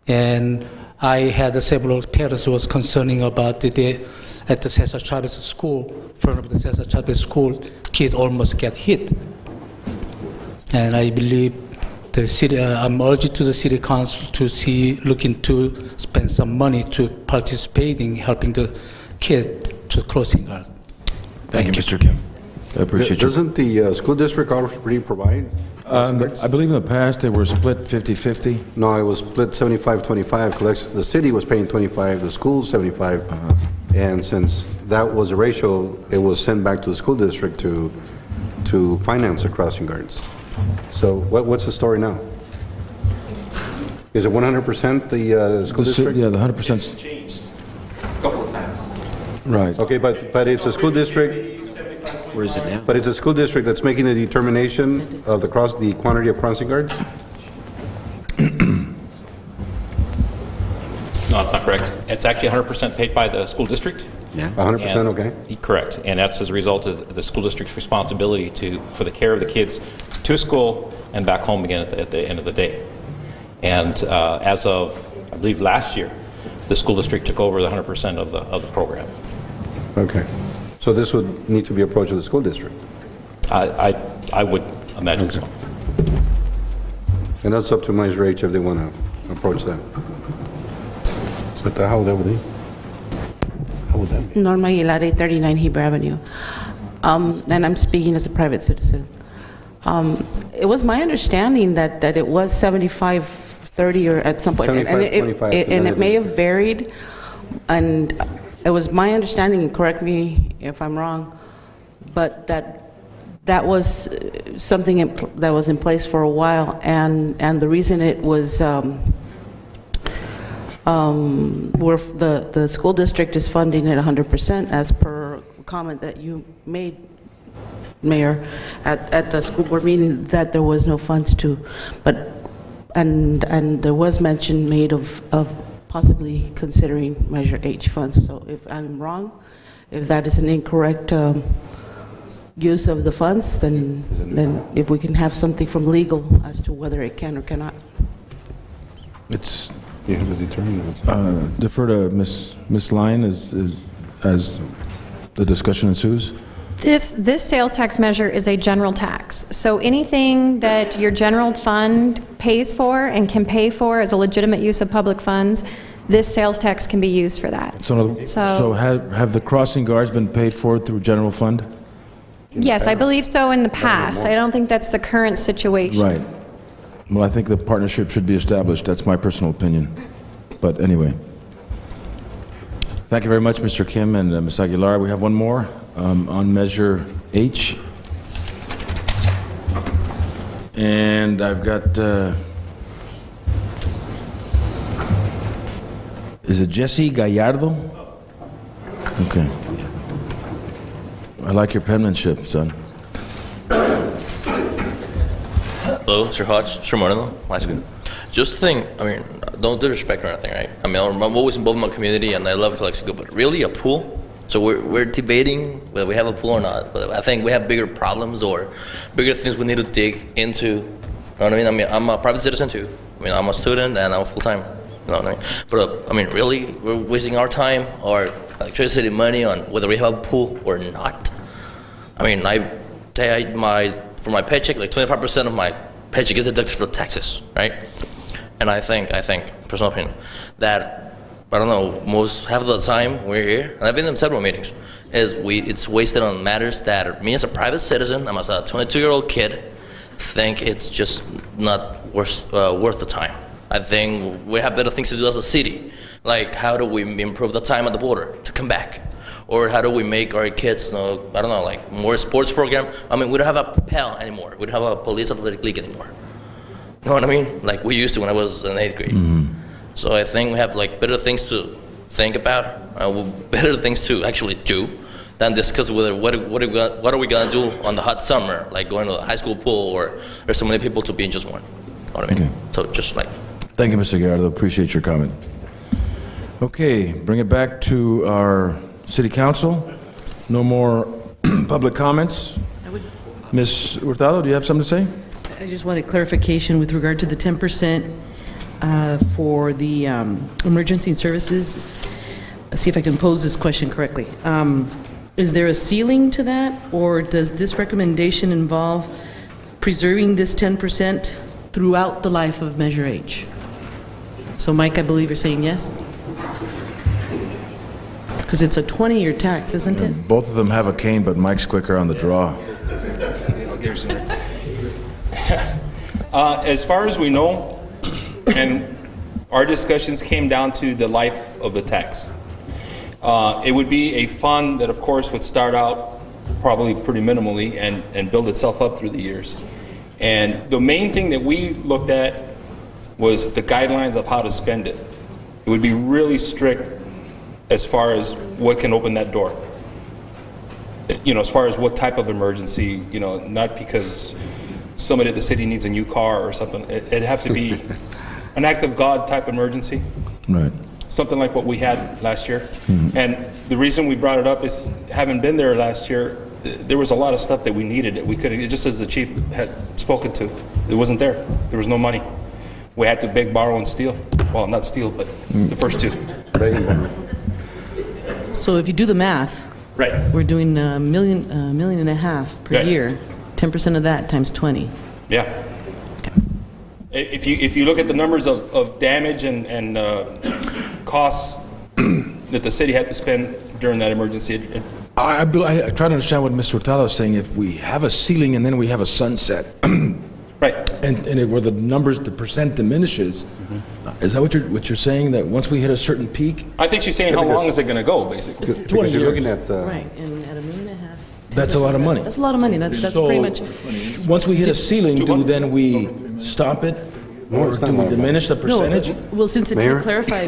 Speaker 6: And I had several parents who was concerning about at the Cesar Chavez School, in front of the Cesar Chavez School, kid almost get hit. And I believe the city, I'm urging to the city council to look into spend some money to participate in helping the kid to crossing guard.
Speaker 1: Thank you, Mr. Kim. I appreciate you.
Speaker 10: Doesn't the school district already provide?
Speaker 1: I believe in the past they were split 50-50.
Speaker 10: No, it was split 75-25. The city was paying 25, the school 75. And since that was a ratio, it was sent back to the school district to finance the crossing guards. So what's the story now? Is it 100% the school district?
Speaker 1: Yeah, the 100%.
Speaker 9: It's changed a couple of times.
Speaker 1: Right.
Speaker 10: Okay, but it's a school district.
Speaker 2: Where is it now?
Speaker 10: But it's a school district that's making the determination of the quantity of crossing guards?
Speaker 9: No, that's not correct. It's actually 100% paid by the school district.
Speaker 2: Yeah.
Speaker 10: 100%, okay.
Speaker 9: Correct, and that's as a result of the school district's responsibility for the care of the kids to school and back home again at the end of the day. And as of, I believe, last year, the school district took over the 100% of the program.
Speaker 10: Okay. So this would need to be approached to the school district?
Speaker 9: I would imagine so.
Speaker 10: And that's up to Measure H if they want to approach that. But how would that be? How would that be?
Speaker 5: Norma Aguilar, 839 Heber Avenue. And I'm speaking as a private citizen. It was my understanding that it was 75-30 or at some point.
Speaker 10: 75-25.
Speaker 5: And it may have varied. And it was my understanding, and correct me if I'm wrong, but that was something that was in place for a while. And the reason it was where the school district is funding it 100%, as per comment that you made, Mayor, at the school board meeting, that there was no funds to, and there was mention made of possibly considering Measure H funds. So if I'm wrong, if that is an incorrect use of the funds, then if we can have something from legal as to whether it can or cannot.
Speaker 1: It's
Speaker 10: You have to determine that.
Speaker 1: defer to Ms. Lyon as the discussion ensues.
Speaker 11: This sales tax measure is a general tax. So anything that your general fund pays for and can pay for as a legitimate use of public funds, this sales tax can be used for that.
Speaker 1: So have the crossing guards been paid for through general fund?
Speaker 11: Yes, I believe so in the past. I don't think that's the current situation.
Speaker 1: Right. Well, I think the partnership should be established. That's my personal opinion. But anyway. Thank you very much, Mr. Kim and Ms. Aguilar. We have one more on Measure H. And I've got, is it Jesse Gallardo? Okay. I like your penmanship, son.
Speaker 17: Hello, Mr. Hodge, Mr. Moreno, high school. Just think, I mean, don't disrespect or anything, right? I mean, I'm always involved in my community and I love Calexico, but really a pool? So we're debating whether we have a pool or not, but I think we have bigger problems or bigger things we need to dig into. You know what I mean? I mean, I'm a private citizen too. I mean, I'm a student and I'm full-time. You know what I mean? But, I mean, really, we're wasting our time, our electricity money on whether we have a pool or not. I mean, for my paycheck, like 25% of my paycheck is deducted for taxes, right? And I think, personal opinion, that, I don't know, half of the time we're here, and I've been in several meetings, it's wasted on matters that me as a private citizen, I'm as a 22-year-old kid, think it's just not worth the time. I think we have better things to do as a city, like how do we improve the time at the border to come back? Or how do we make our kids, I don't know, like more sports program? I mean, we don't have a PAL anymore. We don't have a police athletic league anymore. You know what I mean? Like we used to when I was in 8th grade. Mm-hmm. So I think we have like better things to think about, better things to actually do than discuss whether what are we gonna do on the hot summer, like going to a high school pool, or there's so many people to be in just one. You know what I mean? Okay. So just like.
Speaker 1: Thank you, Mr. Gallardo. Appreciate your comment. Okay, bring it back to our City Council. No more public comments. Ms. Hurtado, do you have something to say?
Speaker 7: I just wanted clarification with regard to the 10% for the emergency services. Let's see if I can pose this question correctly. Is there a ceiling to that, or does this recommendation involve preserving this 10% throughout the life of Measure H? So, Mike, I believe you're saying yes? Because it's a 20-year tax, isn't it?
Speaker 1: Both of them have a cane, but Mike's quicker on the draw.
Speaker 13: As far as we know, and our discussions came down to the life of the tax. It would be a fund that, of course, would start out probably pretty minimally and build itself up through the years. And the main thing that we looked at was the guidelines of how to spend it. It would be really strict as far as what can open that door. You know, as far as what type of emergency, you know, not because somebody at the city needs a new car or something. It'd have to be an act of God type emergency.
Speaker 1: Right.
Speaker 13: Something like what we had last year. And the reason we brought it up is, having been there last year, there was a lot of stuff that we needed that we could, just as the chief had spoken to, it wasn't there. There was no money. We had to beg, borrow, and steal. Well, not steal, but the first two.
Speaker 7: So if you do the math,
Speaker 13: right,
Speaker 7: we're doing $1.5 million per
Speaker 13: Right.
Speaker 7: year. 10% of that times 20.
Speaker 13: Yeah. If you look at the numbers of damage and costs that the city had to spend during that emergency,
Speaker 1: I try to understand what Mr. Hurtado is saying. If we have a ceiling and then we have a sunset,
Speaker 13: right,
Speaker 1: and where the numbers, the percent diminishes, is that what you're saying? That once we hit a certain peak,
Speaker 13: I think she's saying how long is it going to go, basically?
Speaker 1: 20 years.
Speaker 10: Looking at
Speaker 7: Right, and at $1.5 million.
Speaker 1: That's a lot of money.
Speaker 7: That's a lot of money. That's
Speaker 1: So,
Speaker 7: pretty much.
Speaker 1: once we hit a ceiling, do then we stop it, or do we diminish the percentage?
Speaker 7: No, well, since it
Speaker 10: Mayor?
Speaker 7: didn't clarify.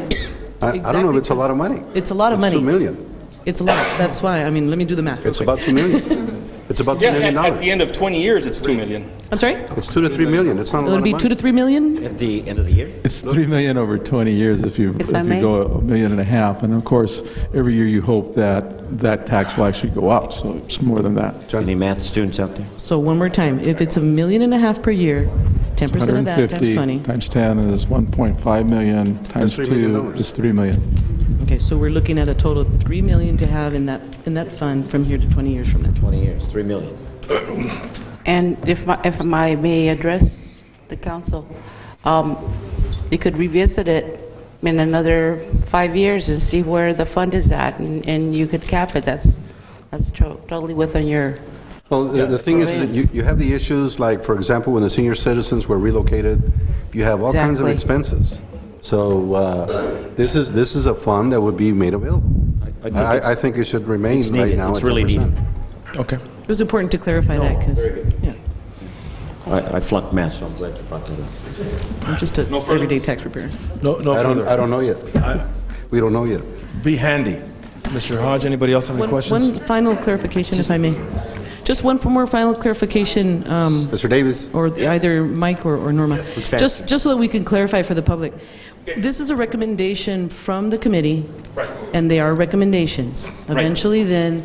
Speaker 10: I don't know if it's a lot of money.
Speaker 7: It's a lot of
Speaker 10: It's
Speaker 7: money.
Speaker 10: $2 million.
Speaker 7: It's a lot. That's why. I mean, let me do the math.
Speaker 10: It's about $2 million. It's about $2
Speaker 13: Yeah,
Speaker 10: million.
Speaker 13: at the end of 20 years, it's $2 million.
Speaker 7: I'm sorry?
Speaker 10: It's $2 to $3 million. It's not a lot
Speaker 7: It'll
Speaker 10: of
Speaker 7: be
Speaker 10: money.
Speaker 7: 2 to 3 million?
Speaker 2: At the end of the year?
Speaker 4: It's $3 million over 20 years if you
Speaker 5: I may?
Speaker 4: go $1.5 million. And of course, every year you hope that that tax will actually go up, so it's more than that.
Speaker 2: Any math students out there?
Speaker 7: So one more time. If it's $1.5 million per year, 10% of that times
Speaker 4: 150
Speaker 7: 20.
Speaker 4: times 10 is 1.5 million, times
Speaker 10: That's $3 million.
Speaker 4: 2 is 3 million.
Speaker 7: Okay, so we're looking at a total of $3 million to have in that fund from here to 20 years from now.
Speaker 2: 20 years, 3 million.
Speaker 5: And if I may address the council, you could revisit it in another 5 years and see where the fund is at, and you could cap it. That's totally within your.
Speaker 10: Well, the thing is that you have the issues, like, for example, when the senior citizens were relocated, you have all kinds of
Speaker 5: Exactly.
Speaker 10: expenses. So this is a fund that would be made available. I think it should remain
Speaker 2: It's
Speaker 10: right
Speaker 2: needed.
Speaker 10: now
Speaker 2: It's
Speaker 10: at
Speaker 2: really
Speaker 10: 10%.
Speaker 2: needed.
Speaker 1: Okay.
Speaker 7: It was important to clarify that because, yeah,
Speaker 2: I flunked math, so I'm glad you brought that up.
Speaker 7: I'm just an everyday tax preparer.
Speaker 1: No further.
Speaker 10: I don't know yet. We don't know yet.
Speaker 1: Be handy. Mr. Hodge, anybody else have any questions?
Speaker 7: One final clarification, if I may. Just one more final clarification.
Speaker 10: Mr. Davis?
Speaker 7: Or either Mike or Norma. Just so that we can clarify for the public. This is a recommendation from the committee, and they are recommendations. Eventually, then,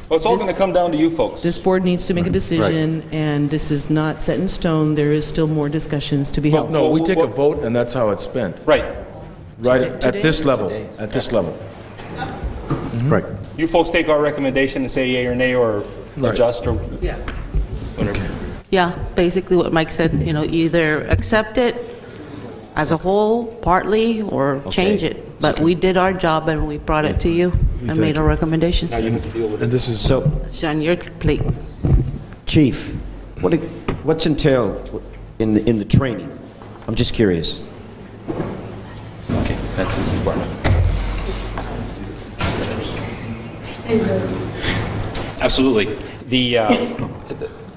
Speaker 13: Well, it's all going to come down to you folks.
Speaker 7: this board needs to make a decision, and this is not set in stone. There is still more discussions to be held.
Speaker 1: No, we take a vote, and that's how it's spent.
Speaker 13: Right.
Speaker 1: Right,
Speaker 7: Today?
Speaker 1: at this level, at this level.
Speaker 10: Right.
Speaker 13: You folks take our recommendation and say yea or nay, or adjust, or
Speaker 5: Yeah.
Speaker 13: whatever.
Speaker 5: Yeah, basically what Mike said, either accept it as a whole, partly, or change it. But we did our job and we brought it to you and made our recommendations.
Speaker 13: Now you have to deal with it.
Speaker 1: And this is,
Speaker 2: So,
Speaker 5: It's on your plate.
Speaker 2: Chief, what's entailed in the training? I'm just curious.
Speaker 9: Okay, that's his department. Absolutely.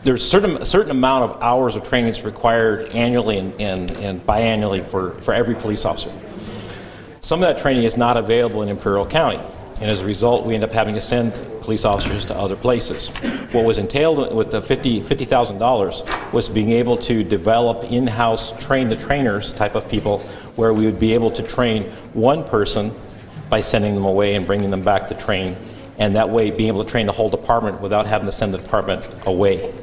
Speaker 9: There's a certain amount of hours of training that's required annually and biannually for every police officer. Some of that training is not available in Imperial County, and as a result, we end up having to send police officers to other places. What was entailed with the $50,000 was being able to develop in-house train-the-trainers type of people, where we would be able to train one person by sending them away and bringing them back to train and that way being able to train the whole department without having to send the department away.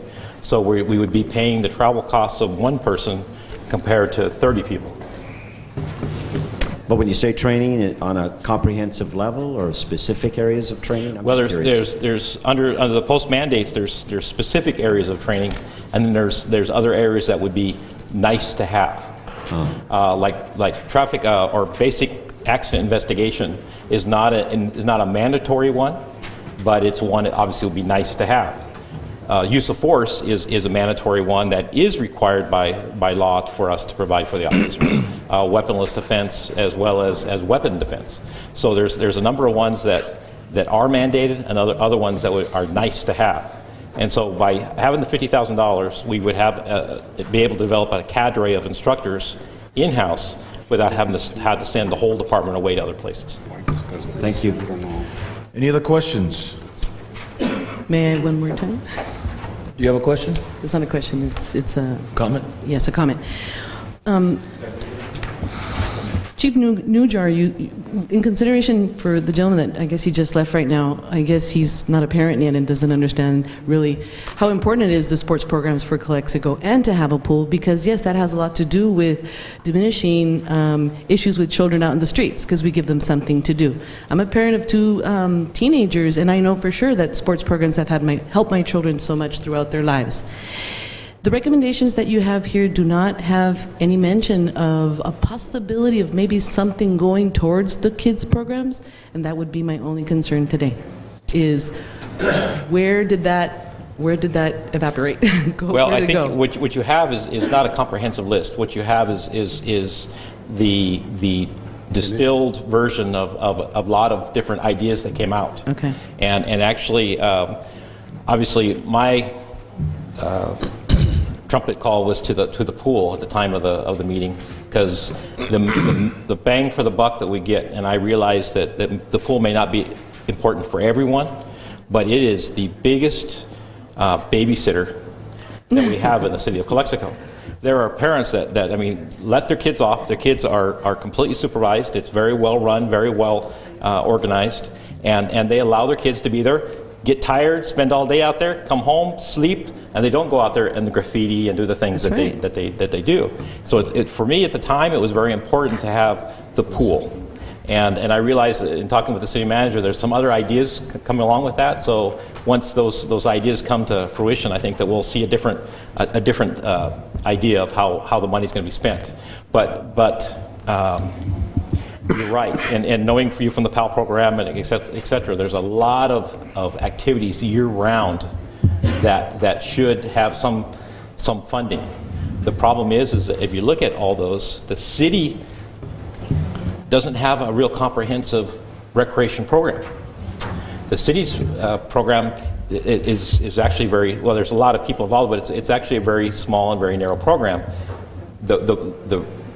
Speaker 9: So we would be paying the travel costs of one person compared to 30 people.
Speaker 2: But when you say training, on a comprehensive level or specific areas of training? I'm
Speaker 9: Well,
Speaker 2: just curious.
Speaker 9: there's under the post mandates, there's specific areas of training, and then there's other areas that would be nice to have, like traffic or basic accident investigation is not a mandatory one, but it's one that obviously would be nice to have. Use of force is a mandatory one that is required by law for us to provide for the officers. Weaponless defense as well as weapon defense. So there's a number of ones that are mandated and other ones that are nice to have. And so by having the $50,000, we would be able to develop a cadre of instructors in-house without having to send the whole department away to other places.
Speaker 2: Thank you.
Speaker 1: Any other questions?
Speaker 7: May I one more time?
Speaker 1: Do you have a question?
Speaker 7: It's not a question, it's a...
Speaker 1: Comment?
Speaker 7: Yes, a comment. Chief Nujar, in consideration for the gentleman that I guess he just left right now, I guess he's not a parent yet and doesn't understand really how important it is, the sports programs for Calexico, and to have a pool, because yes, that has a lot to do with diminishing issues with children out in the streets, because we give them something to do. I'm a parent of two teenagers, and I know for sure that sports programs have helped my children so much throughout their lives. The recommendations that you have here do not have any mention of a possibility of maybe something going towards the kids' programs, and that would be my only concern today, is where did that evaporate?
Speaker 9: Well, I think what you have is not a comprehensive list. What you have is the distilled version of a lot of different ideas that came out.
Speaker 7: Okay.
Speaker 9: And actually, obviously, my trumpet call was to the pool at the time of the meeting, because the bang for the buck that we get, and I realize that the pool may not be important for everyone, but it is the biggest babysitter that we have in the city of Calexico. There are parents that I mean, let their kids off. Their kids are completely supervised. It's very well run, very well organized, and they allow their kids to be there, get tired, spend all day out there, come home, sleep, and they don't go out there and the graffiti and do the things that they do. So for me at the time, it was very important to have the pool. And I realized that in talking with the city manager, there's some other ideas coming along with that. So once those ideas come to fruition, I think that we'll see a different idea of how the money's going to be spent. But you're right, and knowing for you from the PAL program and et cetera, there's a lot of activities year-round that should have some funding. The problem is that if you look at all those, the city doesn't have a real comprehensive recreation program. The city's program is actually very, well, there's a lot of people involved, but it's actually a very small and very narrow program.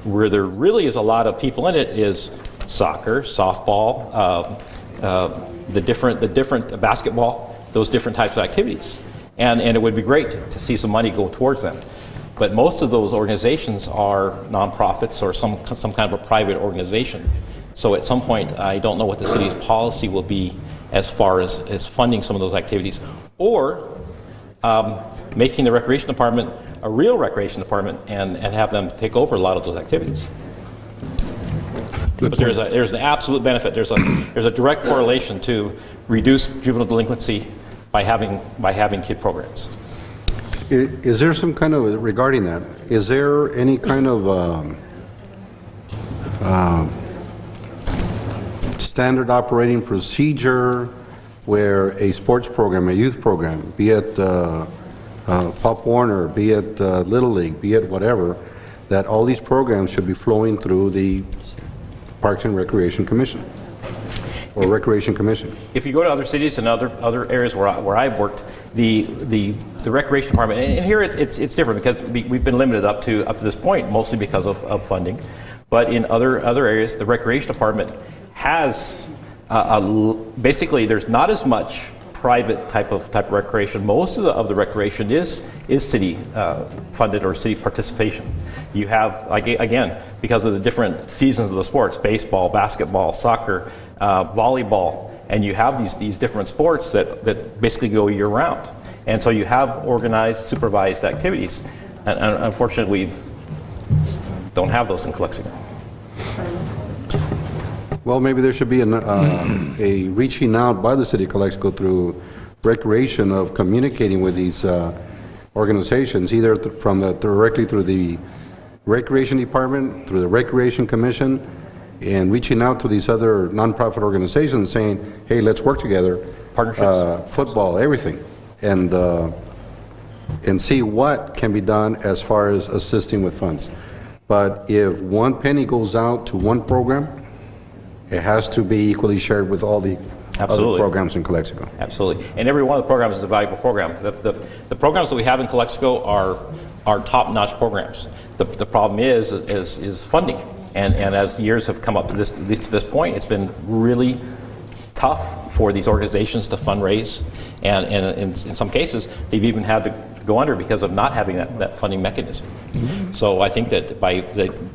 Speaker 9: Where there really is a lot of people in it is soccer, softball, the different basketball, those different types of activities. And it would be great to see some money go towards them. But most of those organizations are nonprofits or some kind of a private organization. So at some point, I don't know what the city's policy will be as far as funding some of those activities, or making the recreation department a real recreation department and have them take over a lot of those activities. But there's an absolute benefit. There's a direct correlation to reduced juvenile delinquency by having kid programs.
Speaker 10: Is there some kind of, regarding that, is there any kind of standard operating procedure where a sports program, a youth program, be it Pop Warner, be it Little League, be it whatever, that all these programs should be flowing through the Parks and Recreation Commission or Recreation Commission?
Speaker 9: If you go to other cities and other areas where I've worked, the recreation department, and here it's different because we've been limited up to this point mostly because of funding, but in other areas the recreation department has basically there's not as much private type of recreation. Most of the recreation is city funded or city participation. You have, again, because of the different seasons of the sports, baseball, basketball, soccer, volleyball, and you have these different sports that basically go year-round. And so you have organized, supervised activities, and unfortunately, we don't have those in Calexico.
Speaker 10: Well, maybe there should be a reaching out by the city of Calexico through recreation of communicating with these organizations, either directly through the Recreation Department, through the Recreation Commission, and reaching out to these other nonprofit organizations saying, hey, let's work together.
Speaker 9: Partnerships.
Speaker 10: Football, everything. And see what can be done as far as assisting with funds. But if one penny goes out to one program, it has to be equally shared with all the other programs in Calexico.
Speaker 9: Absolutely. And every one of the programs is a valuable program. The programs that we have in Calexico are top-notch programs. The problem is funding. And as years have come up to this point, it's been really tough for these organizations to fundraise. And in some cases, they've even had to go under because of not having that funding mechanism. Mm-hmm. So I think that by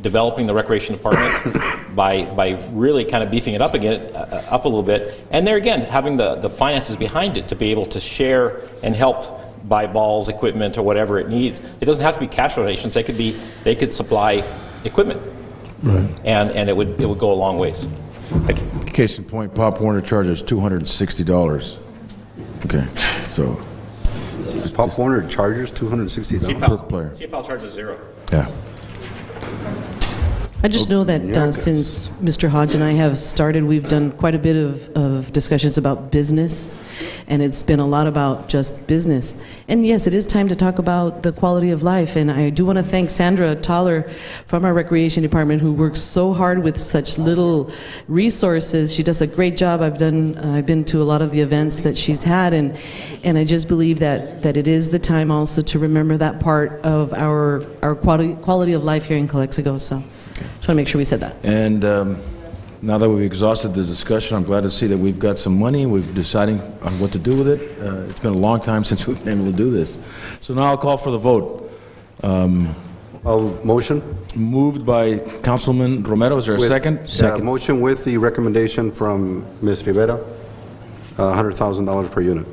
Speaker 9: developing the recreation department, by really kind of beefing it up up a little bit, and there again, having the finances behind it to be able to share and help buy balls, equipment, or whatever it needs. It doesn't have to be cash donations. They could supply equipment,
Speaker 1: right?
Speaker 9: And it would go a long ways. Thank you.
Speaker 1: Case in point, Pop Warner charges $260. Okay, so.
Speaker 10: Pop Warner charges $260
Speaker 1: per player.
Speaker 9: CPAL charges $0.
Speaker 1: Yeah.
Speaker 7: I just know that since Mr. Hodge and I have started, we've done quite a bit of discussions about business, and it's been a lot about just business. And yes, it is time to talk about the quality of life, and I do want to thank Sandra Toller from our Recreation Department, who works so hard with such little resources. She does a great job. I've been to a lot of the events that she's had, and I just believe that it is the time also to remember that part of our quality of life here in Calexico. So. Just want to make sure we said that.
Speaker 1: And now that we've exhausted the discussion, I'm glad to see that we've got some money. We're deciding on what to do with it. It's been a long time since we've been able to do this. So now I'll call for the vote.
Speaker 10: Motion.
Speaker 1: Moved by Councilman Romero. Is there a second?
Speaker 10: Second. Motion with the recommendation from Ms. Rivera, $100,000 per unit.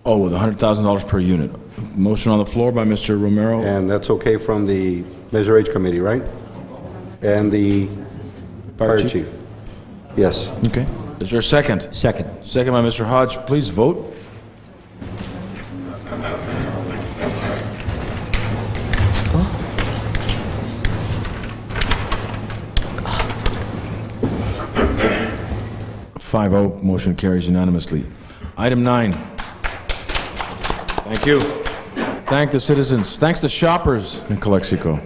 Speaker 1: Oh, with $100,000 per unit. Motion on the floor by Mr. Romero.
Speaker 10: And that's okay from the Measure H committee, right? And the fire chief. Yes.
Speaker 1: Okay. Is there a second?
Speaker 2: Second.
Speaker 1: Second by Mr. Hodge. Please vote. Five 5-0. Motion carries unanimously. Item 9. Thank you. Thank the citizens. Thanks the shoppers in Calexico.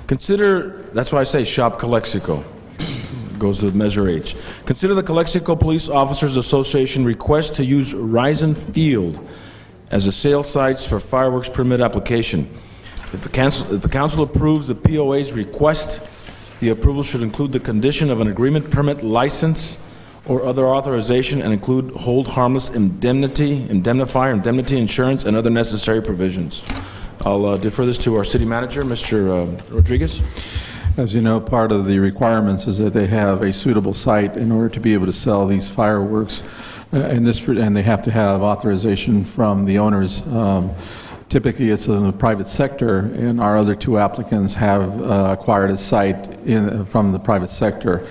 Speaker 1: Consider, that's why I say shop Calexico. Goes to Measure H. Consider the Calexico Police Officers Association request to use Risen Field as a sale sites for fireworks permit application. If the council approves the POA's request, the approval should include the condition of an agreement, permit, license, or other authorization, and include hold harmless indemnity insurance, and other necessary provisions. I'll defer this to our city manager, Mr. Rodriguez.
Speaker 4: As you know, part of the requirements is that they have a suitable site in order to be able to sell these fireworks, and they have to have authorization from the owners. Typically, it's in the private sector, and our other two applicants have acquired a site from the private sector.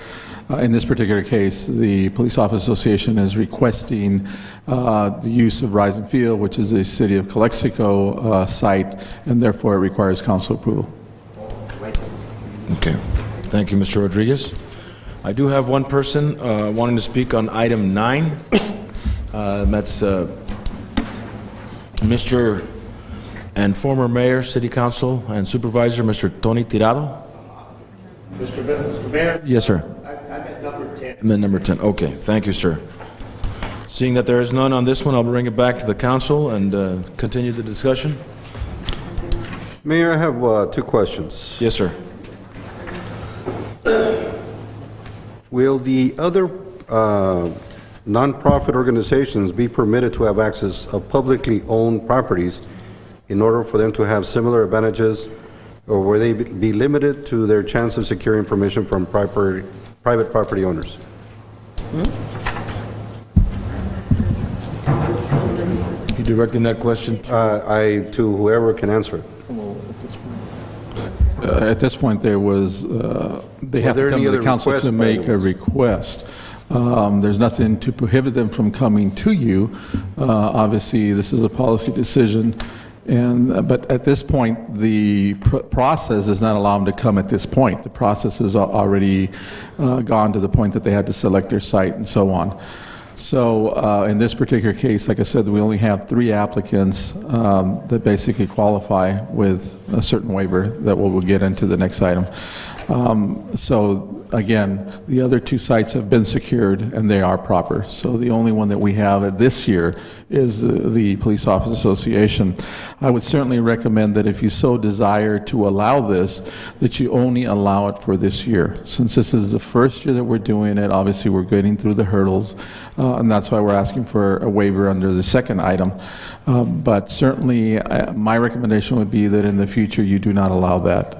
Speaker 4: In this particular case, the Police Officers Association is requesting the use of Risen Field, which is a City of Calexico site, and therefore it requires council approval.
Speaker 1: Okay. Thank you, Mr. Rodriguez. I do have one person wanting to speak on item 9. That's Mr. and former Mayor, City Council, and Supervisor, Mr. Tony Tirado.
Speaker 18: Mr. Mayor?
Speaker 1: Yes, sir.
Speaker 18: I'm at number 10.
Speaker 1: I'm at number 10. Okay. Thank you, sir. Seeing that there is none on this one, I'll bring it back to the council and continue the discussion.
Speaker 10: Mayor, I have 2 questions.
Speaker 1: Yes, sir.
Speaker 10: Will the other nonprofit organizations be permitted to have access of publicly owned properties in order for them to have similar advantages, or will they be limited to their chance of securing permission from private property owners?
Speaker 1: You directing that question to
Speaker 10: to whoever can answer it.
Speaker 4: At this point, there was, they have to come to the council to make a request. There's nothing to prohibit them from coming to you. Obviously, this is a policy decision, but at this point, the process does not allow them to come at this point. The process has already gone to the point that they had to select their site and so on. So in this particular case, like I said, we only have 3 applicants that basically qualify with a certain waiver that we'll get into the next item. So again, the other 2 sites have been secured and they are proper. So the only one that we have this year is the Police Officers Association. I would certainly recommend that if you so desire to allow this, that you only allow it for this year. Since this is the first year that we're doing it, obviously we're getting through the hurdles, and that's why we're asking for a waiver under the second item. But certainly my recommendation would be that in the future you do not allow that.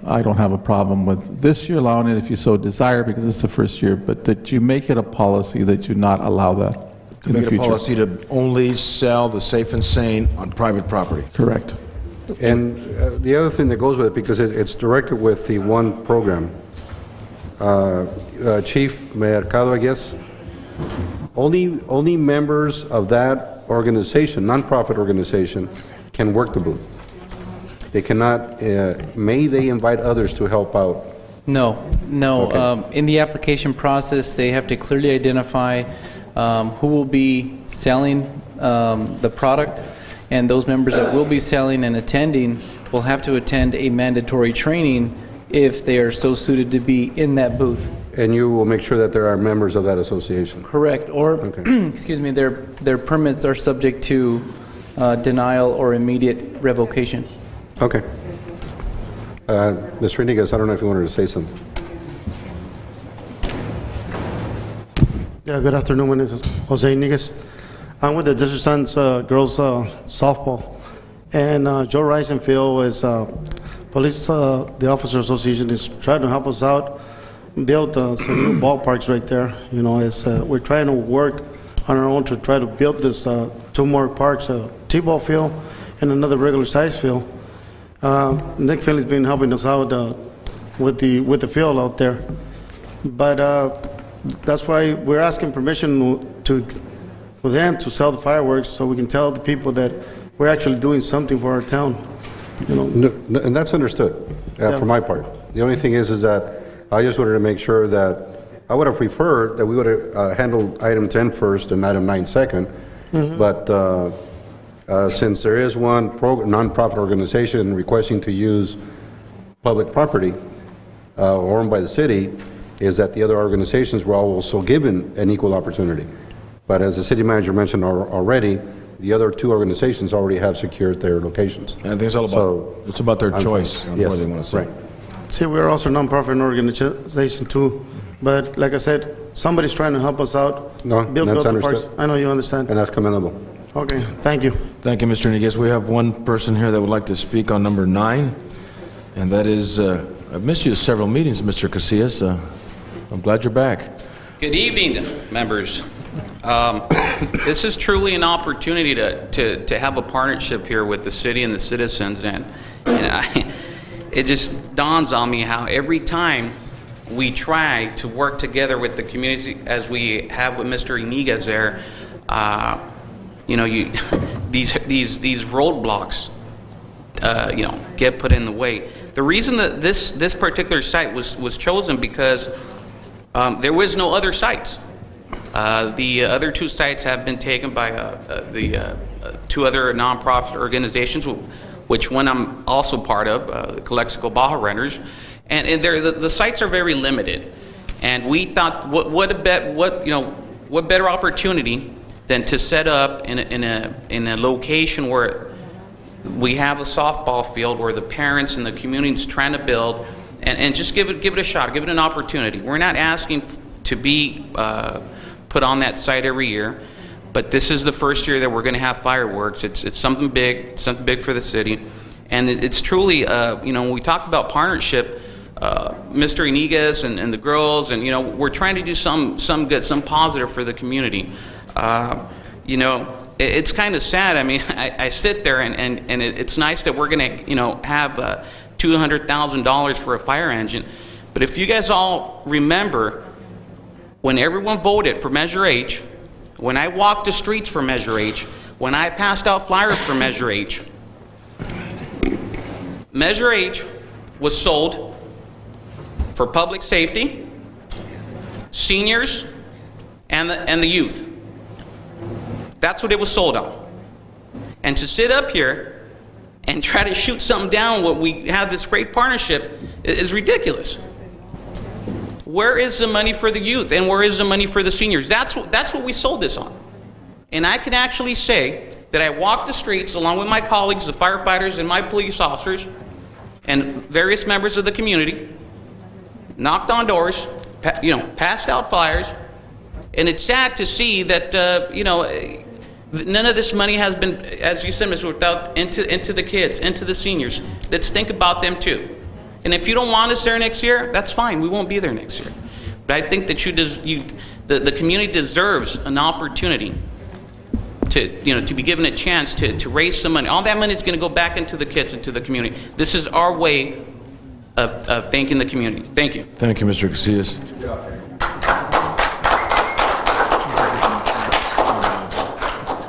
Speaker 4: I don't have a problem with this year allowing it if you so desire because it's the first year, but that you make it a policy that you not allow that in the
Speaker 1: make
Speaker 4: future.
Speaker 1: a policy to only sell the Safe and Sane on private property.
Speaker 4: Correct.
Speaker 10: And the other thing that goes with it, because it's directed with the one program, Chief Mercado, I guess, only members of that organization, nonprofit organization, can work the booth. They cannot, may they invite others to help out?
Speaker 15: No.
Speaker 10: Okay.
Speaker 15: In the application process, they have to clearly identify who will be selling the product, and those members that will be selling and attending will have to attend a mandatory training if they are so suited to be in that booth.
Speaker 10: And you will make sure that there are members of that association?
Speaker 15: Correct. Or, excuse me, their permits are subject to denial or immediate revocation.
Speaker 10: Okay. Mr. Rodriguez, I don't know if you wanted to say something.
Speaker 19: Yeah, good afternoon. My name is Jose Niguez. I'm with the District Sons girls softball. And Joe Reisenfield is police, the Officer Association is trying to help us out, build some new ballparks right there. You know, it's, we're trying to work on our own to try to build this 2 more parks, a T-ball field and another regular size field. Nick Philly's been helping us out with the field out there. But that's why we're asking permission for them to sell the fireworks so we can tell the people that we're actually doing something for our town. You know?
Speaker 10: No, and that's understood for my part. The only thing is that I just wanted to make sure that I would have preferred that we would have handled item 10 first and item 9 second. But since there is one nonprofit organization requesting to use public property owned by the city, is that the other organizations were also given an equal opportunity. But as the city manager mentioned already, the other 2 organizations already have secured their locations.
Speaker 1: And I think it's all about, it's about their choice on where they want to sell.
Speaker 19: Right. See, we're also a nonprofit organization too, but like I said, somebody's trying to help us out.
Speaker 10: No,
Speaker 19: build
Speaker 10: that's
Speaker 19: the
Speaker 10: understood.
Speaker 19: parks. I know you understand.
Speaker 10: And that's commendable.
Speaker 19: Okay, thank you.
Speaker 1: Thank you, Mr. Niguez. We have one person here that would like to speak on number 9, and that is, I've missed you several meetings, Mr. Casillas. I'm glad you're back.
Speaker 20: Good evening, members. This is truly an opportunity to have a partnership here with the city and the citizens, and it just dawns on me how every time we try to work together with the community, as we have with Mr. Iniguez there, you know, these roadblocks, you know, get put in the way. The reason that this particular site was chosen because there was no other sites. The other 2 sites have been taken by the 2 other nonprofit organizations, which one I'm also part of, the Calexico Baja Renters, and the sites are very limited. And we thought, what better opportunity than to set up in a location where we have a softball field where the parents and the community is trying to build, and just give it a shot, give it an opportunity. We're not asking to be put on that site every year, but this is the first year that we're going to have fireworks. It's something big for the city, and it's truly, you know, when we talk about partnership, Mr. Iniguez and the girls, and, you know, we're trying to do some good, some positive for the community. You know, it's kind of sad. I mean, I sit there and it's nice that we're going to, you know, have $200,000 for a fire engine. But if you guys all remember, when everyone voted for Measure H, when I walked the streets for Measure H, when I passed out flyers for Measure H, Measure H was sold for public safety, seniors, and the youth. That's what it was sold on. And to sit up here and try to shoot something down when we have this great partnership is ridiculous. Where is the money for the youth, and where is the money for the seniors? That's what we sold this on. And I can actually say that I walked the streets along with my colleagues, the firefighters and my police officers, and various members of the community, knocked on doors, you know, passed out flyers, and it's sad to see that, you know, none of this money has been, as you said, Mr. Hurtado, into the kids, into the seniors. Let's think about them too. And if you don't want us there next year, that's fine. We won't be there next year. But I think that the community deserves an opportunity to, you know, to be given a chance to raise some money. All that money is going to go back into the kids, into the community. This is our way of thanking the community. Thank you.
Speaker 1: Thank you, Mr. Casillas.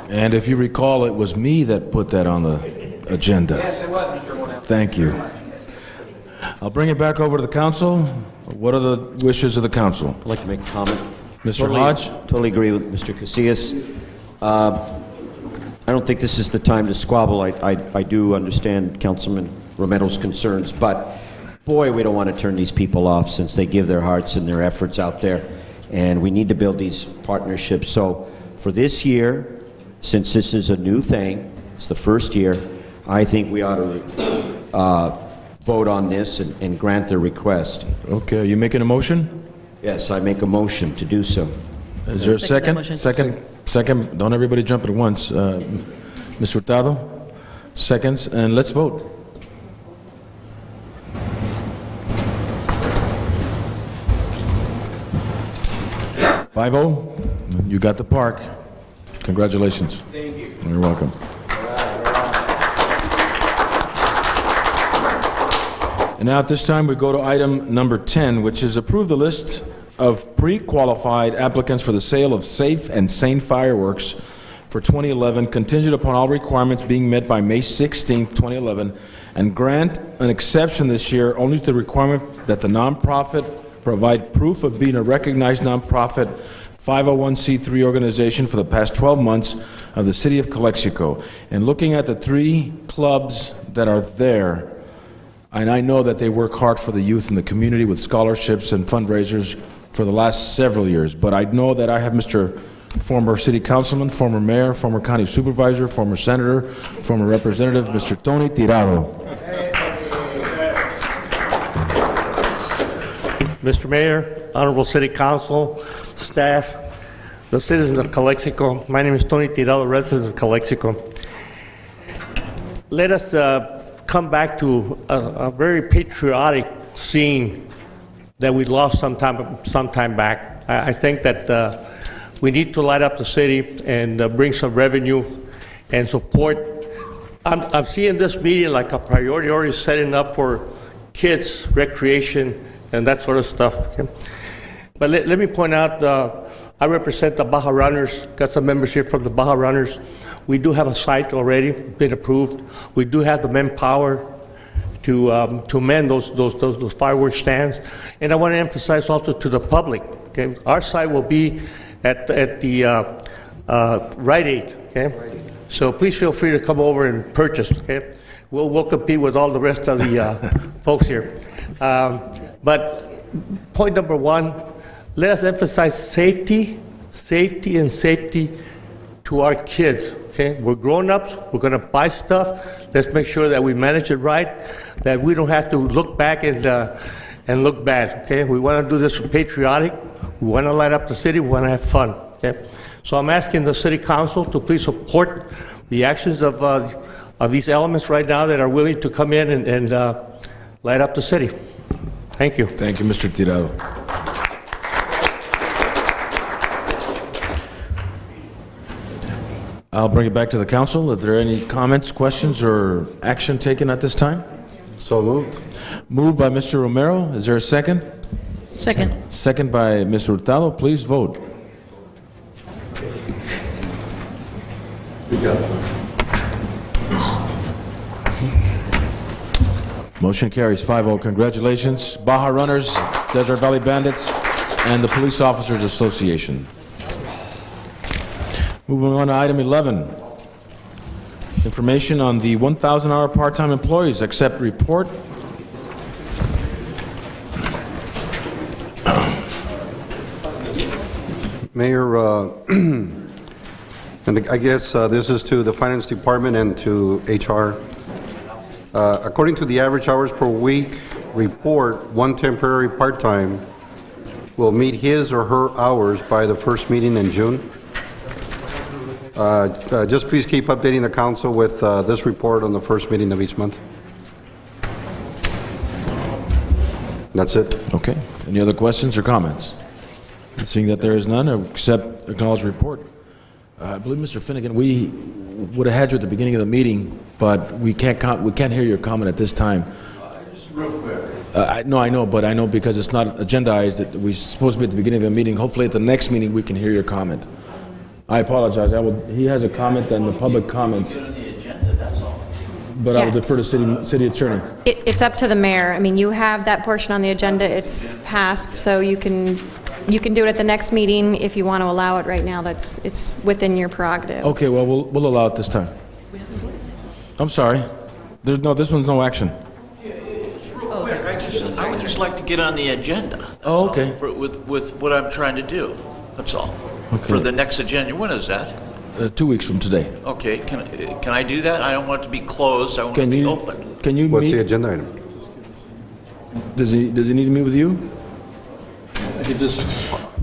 Speaker 1: And if you recall, it was me that put that on the agenda.
Speaker 20: Yes, it was, Mr. Moreno.
Speaker 1: Thank you. I'll bring it back over to the council. What are the wishes of the council?
Speaker 2: I'd like to make a comment.
Speaker 1: Mr. Hodge?
Speaker 2: Totally agree with Mr. Casillas. I don't think this is the time to squabble. I do understand Councilman Romero's concerns, but boy, we don't want to turn these people off since they give their hearts and their efforts out there, and we need to build these partnerships. So for this year, since this is a new thing, it's the first year, I think we ought to vote on this and grant their request.
Speaker 1: Okay, are you making a motion?
Speaker 2: Yes, I make a motion to do so.
Speaker 1: Is there a second? Second. Don't everybody jump at once. Mr. Hurtado, seconds, and let's vote. Five-oh, you got the park. Congratulations.
Speaker 20: Thank you.
Speaker 1: You're welcome. And now at this time, we go to item number 10, which is approve the list of pre-qualified applicants for the sale of safe and sane fireworks for 2011, contingent upon all requirements being met by May 16th, 2011, and grant an exception this year only to the requirement that the nonprofit provide proof of being a recognized nonprofit 501c3 organization for the past 12 months of the city of Calexico. And looking at the three clubs that are there, and I know that they work hard for the youth in the community with scholarships and fundraisers for the last several years, but I know that I have Mr. former city councilman, former mayor, former county supervisor, former senator, former representative, Mr. Tony Tirado.
Speaker 18: Mr. Mayor, Honorable City Council, staff, the citizens of Calexico, my name is Tony Tirado, resident of Calexico. Let us come back to a very patriotic scene that we lost some time back. I think that we need to light up the city and bring some revenue and support. I'm seeing this meeting like a priority, already setting up for kids, recreation, and that sort of stuff. Okay? But let me point out, I represent the Baja Runners, got some membership from the Baja Runners. We do have a site already, been approved. We do have the manpower to man those fireworks stands. And I want to emphasize also to the public, okay? Our site will be at the Rite Aid, okay? So please feel free to come over and purchase, okay? We'll compete with all the rest of the folks here. But point number one, let us emphasize safety to our kids, okay? We're grown-ups, we're gonna buy stuff. Let's make sure that we manage it right, that we don't have to look back and look bad, okay? We wanna do this patriotic, we wanna light up the city, we wanna have fun, okay? So I'm asking the City Council to please support the actions of these elements right now that are willing to come in and light up the city. Thank you.
Speaker 1: Thank you, Mr. Tirado. I'll bring it back to the council. Are there any comments, questions, or action taken at this time?
Speaker 10: So moved.
Speaker 1: Moved by Mr. Romero. Is there a second?
Speaker 7: Second.
Speaker 1: Second by Ms. Hurtado. Please vote. Motion carries 5-0. Congratulations, Baja Runners, Desert Valley Bandits, and the Police Officers Association. Moving on to item 11. Information on the 1,000-hour part-time employees. Accept report.
Speaker 10: Mayor, and I guess this is to the Finance Department and to HR. According to the average hours per week report, one temporary part-time will meet his or her hours by the first meeting in June. Just please keep updating the council with this report on the first meeting of each month. That's it.
Speaker 1: Okay. Any other questions or comments? Seeing that there is none, I accept acknowledged report. I believe, Mr. Finnegan, we would have had you at the beginning of the meeting, but we can't hear your comment at this time.
Speaker 21: Just real quick.
Speaker 1: No, I know, but I know because it's not agendized that we're supposed to be at the beginning of the meeting. Hopefully at the next meeting we can hear your comment. I apologize. He has a comment and the public comments. But I will defer to city attorney.
Speaker 11: It's up to the mayor. I mean, you have that portion on the agenda. It's passed, so you can do it at the next meeting if you want to allow it right now. It's within your prerogative.
Speaker 1: Okay, well, we'll allow it this time. I'm sorry. This one's no action.
Speaker 21: It's real quick. I would just like to get on the agenda. That's
Speaker 1: Oh, okay.
Speaker 21: all, with what I'm trying to do. That's all.
Speaker 1: Okay.
Speaker 21: For the next agenda. When is that?
Speaker 1: 2 weeks from today.
Speaker 21: Okay. Can I do that? I don't want it to be closed. I want it to be open.
Speaker 1: Can you
Speaker 10: What's
Speaker 1: meet?
Speaker 10: the agenda item?
Speaker 1: Does he need to meet with you?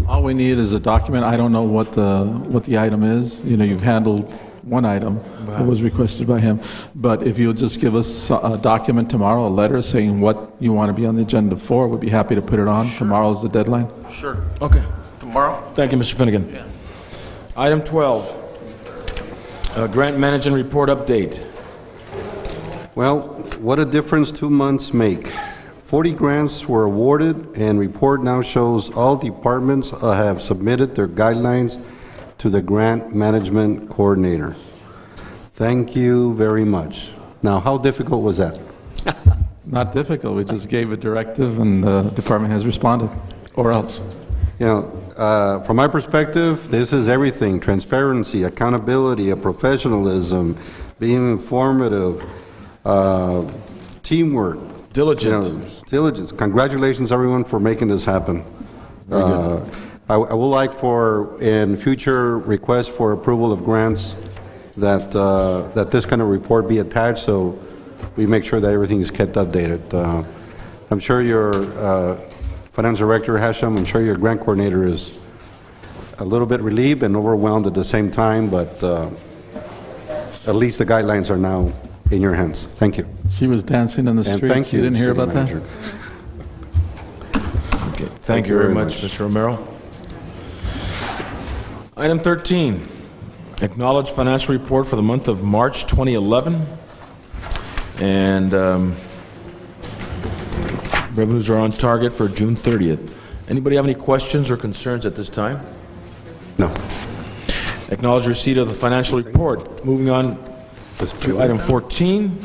Speaker 4: All we need is a document. I don't know what the item is. You know, you've handled one item that was requested by him. But if you'll just give us a document tomorrow, a letter saying what you want to be on the agenda for, we'd be happy to put it on. Sure. Tomorrow's the deadline.
Speaker 21: Sure.
Speaker 1: Okay.
Speaker 21: Tomorrow?
Speaker 1: Thank you, Mr. Finnegan.
Speaker 21: Yeah.
Speaker 1: Item 12. Grant management report update.
Speaker 10: Well, what a difference 2 months make. 40 grants were awarded, and report now shows all departments have submitted their guidelines to the grant management coordinator. Thank you very much. Now, how difficult was that?
Speaker 4: Not difficult. We just gave a directive, and the department has responded, or else.
Speaker 10: You know, from my perspective, this is everything: transparency, accountability, professionalism, being informative, teamwork.
Speaker 1: Diligence.
Speaker 10: You know, diligence. Congratulations, everyone, for making this happen. I would like for, in future requests for approval of grants, that this kind of report be attached, so we make sure that everything is kept updated. I'm sure your finance director, Hashem, I'm sure your grant coordinator is a little bit relieved and overwhelmed at the same time, but at least the guidelines are now in your hands. Thank you.
Speaker 4: She was dancing in the
Speaker 10: And
Speaker 4: streets.
Speaker 10: thank you,
Speaker 4: didn't hear
Speaker 10: City
Speaker 4: about
Speaker 10: Manager.
Speaker 4: that?
Speaker 1: Okay. Thank you very much, Mr. Romero. Item 13. Acknowledge financial report for the month of March 2011. And revenues are on target for June 30th. Anybody have any questions or concerns at this time?
Speaker 10: No.
Speaker 1: Acknowledge receipt of the financial report. Moving on to item 14.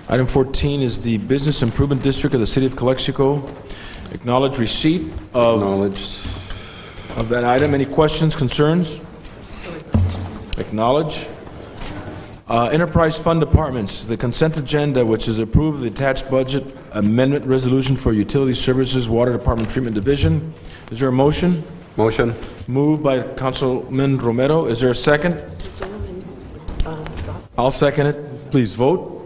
Speaker 1: Item 14 is the Business Improvement District of the City of Calexico. Acknowledge receipt of that item. Any questions, concerns? Acknowledge. Enterprise Fund Departments, the consent agenda, which is approved the attached budget amendment resolution for Utility Services, Water Department Treatment Division. Is there a motion?
Speaker 10: Motion.
Speaker 1: Moved by Councilman Romero. Is there a second? I'll second it. Please vote.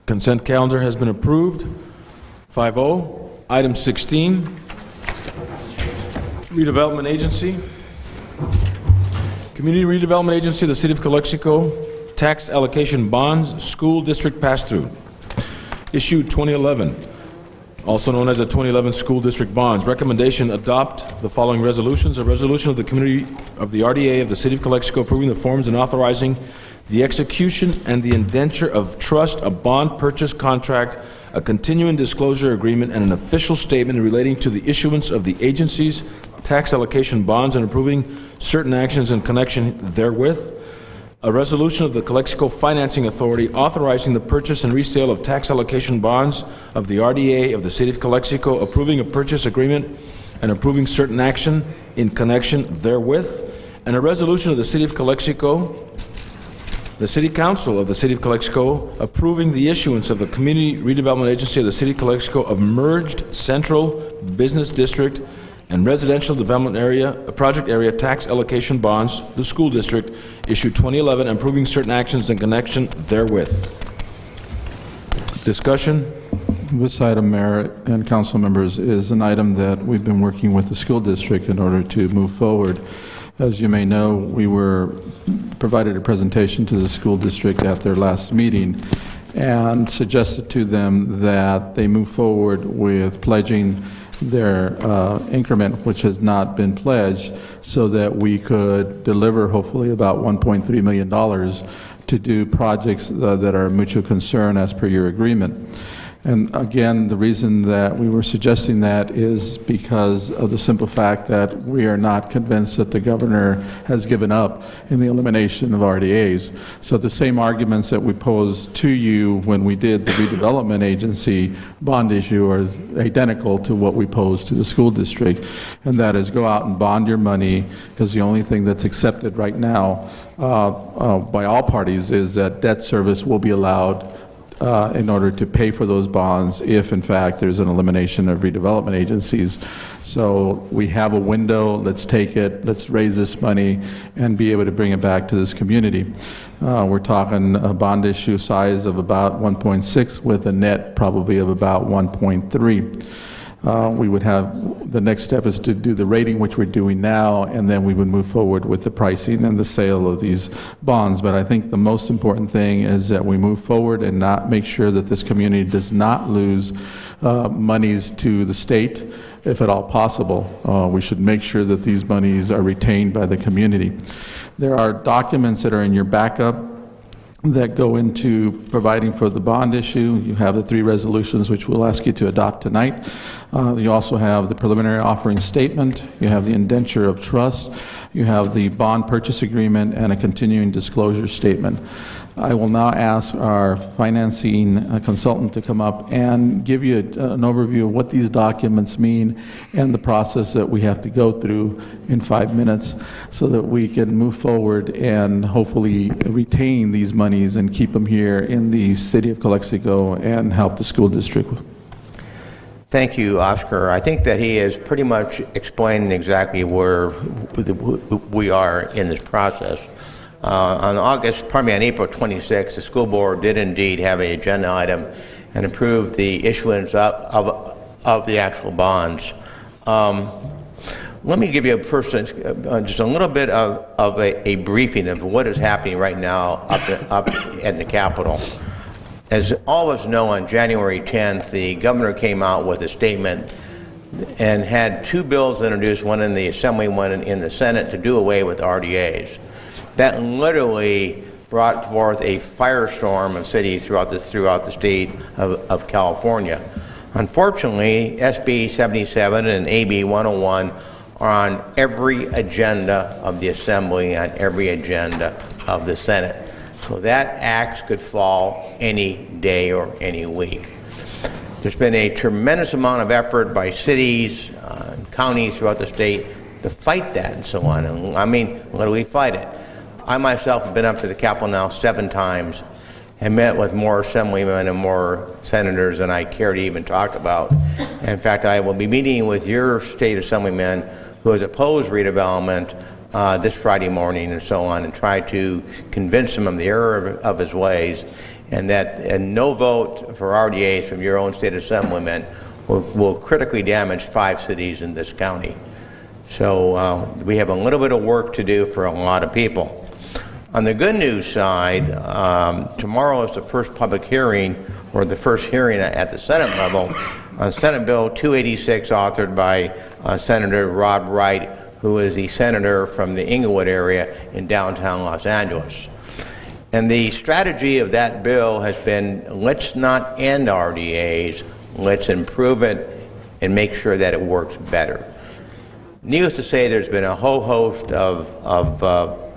Speaker 1: Consent calendar has been approved. 5-0. Item 16. Redevelopment Agency. Community Redevelopment Agency of the City of Calexico, Tax Allocation Bonds, School District Pass-Through. Issue 2011, also known as the 2011 School District Bonds. Recommendation, adopt the following resolutions. A resolution of the Community of the RDA of the City of Calexico approving the forms and authorizing the execution and the indenture of trust, a bond purchase contract, a continuing disclosure agreement, and an official statement relating to the issuance of the agency's tax allocation bonds and approving certain actions in connection therewith. A resolution of the Calexico Financing Authority authorizing the purchase and resale of tax allocation bonds of the RDA of the City of Calexico, approving a purchase agreement and approving certain action in connection therewith. And a resolution of the City of Calexico, the City Council of the City of Calexico, approving the issuance of the Community Redevelopment Agency of the City of Calexico of merged Central Business District and Residential Development Area, Project Area Tax Allocation Bonds, the School District, issue 2011, and approving certain actions in connection therewith. Discussion?
Speaker 4: This item, Mayor and council members, is an item that we've been working with the school district in order to move forward. As you may know, we were provided a presentation to the school district at their last meeting and suggested to them that they move forward with pledging their increment, which has not been pledged, so that we could deliver hopefully about $1.3 million to do projects that are mutual concern as per your agreement. And again, the reason that we were suggesting that is because of the simple fact that we are not convinced that the governor has given up in the elimination of RDAs. So the same arguments that we posed to you when we did the redevelopment agency bond issue are identical to what we posed to the school district, and that is go out and bond your money, because the only thing that's accepted right now by all parties is that debt service will be allowed in order to pay for those bonds if, in fact, there's an elimination of redevelopment agencies. So we have a window, let's take it, let's raise this money and be able to bring it back to this community. We're talking a bond issue size of about 1.6 with a net probably of about 1.3. We would have, the next step is to do the rating, which we're doing now, and then we would move forward with the pricing and the sale of these bonds. But I think the most important thing is that we move forward and not make sure that this community does not lose monies to the state, if at all possible. We should make sure that these monies are retained by the community. There are documents that are in your backup that go into providing for the bond issue. You have the 3 resolutions which we'll ask you to adopt tonight. You also have the preliminary offering statement, you have the indenture of trust, you have the bond purchase agreement, and a continuing disclosure statement. I will now ask our financing consultant to come up and give you an overview of what these documents mean and the process that we have to go through in 5 minutes so that we can move forward and hopefully retain these monies and keep them here in the City of Calexico and help the school district.
Speaker 3: Thank you, Oscar. I think that he has pretty much explained exactly where we are in this process. On April 26th, the school board did indeed have an agenda item and approved the issuance of the actual bonds. Let me give you first just a little bit of a briefing of what is happening right now up in the Capitol. As all of us know, on January 10th, the governor came out with a statement and had 2 bills introduced, one in the Assembly, one in the Senate, to do away with RDAs. That literally brought forth a firestorm of cities throughout the state of California. Unfortunately, SB 77 and AB 101 are on every agenda of the Assembly, on every agenda of the Senate. So that axe could fall any day or any week. There's been a tremendous amount of effort by cities, counties throughout the state to fight that and so on. And I mean, literally fight it. I myself have been up to the Capitol now 7 times and met with more assemblymen and more senators than I care to even talk about. In fact, I will be meeting with your state assemblyman who has opposed redevelopment this Friday morning and so on, and try to convince him of the error of his ways, and that a no vote for RDAs from your own state assemblyman will critically damage 5 cities in this county. So we have a little bit of work to do for a lot of people. On the good news side, tomorrow is the first public hearing, or the first hearing at the Senate level, on Senate Bill 286, authored by Senator Rod Wright, who is the senator from the Inglewood area in downtown Los Angeles. And the strategy of that bill has been, let's not end RDAs, let's improve it and make sure that it works better. Needless to say, there's been a whole host of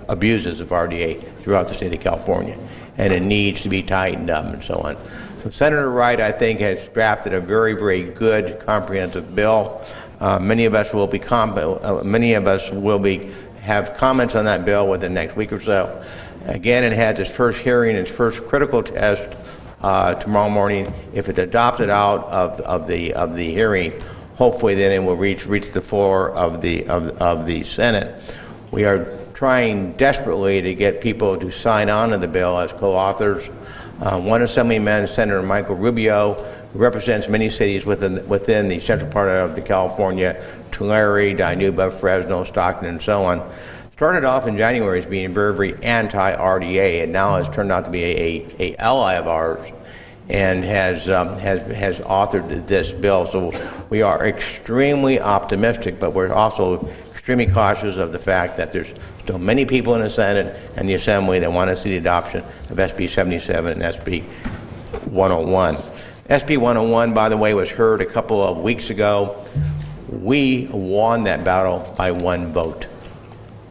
Speaker 3: abuses of RDA throughout the state of California, and it needs to be tightened up and so on. So Senator Wright, I think, has drafted a very, very good, comprehensive bill. Many of us will have comments on that bill within the next week or so. Again, it has its first hearing, its first critical test tomorrow morning. If it's adopted out of the hearing, hopefully then it will reach the floor of the Senate. We are trying desperately to get people to sign on to the bill as co-authors. One Assemblyman, Senator Michael Rubio, who represents many cities within the central part of the California, Tulare, Dinuba, Fresno, Stockton, and so on, started off in January as being very, very anti-RDA, and now has turned out to be a ally of ours, and has authored this bill. So we are extremely optimistic, but we're also extremely cautious of the fact that there's still many people in the Senate and the Assembly that want to see the adoption of SB 77 and SB 101. SB 101, by the way, was heard a couple of weeks ago. We won that battle by one vote.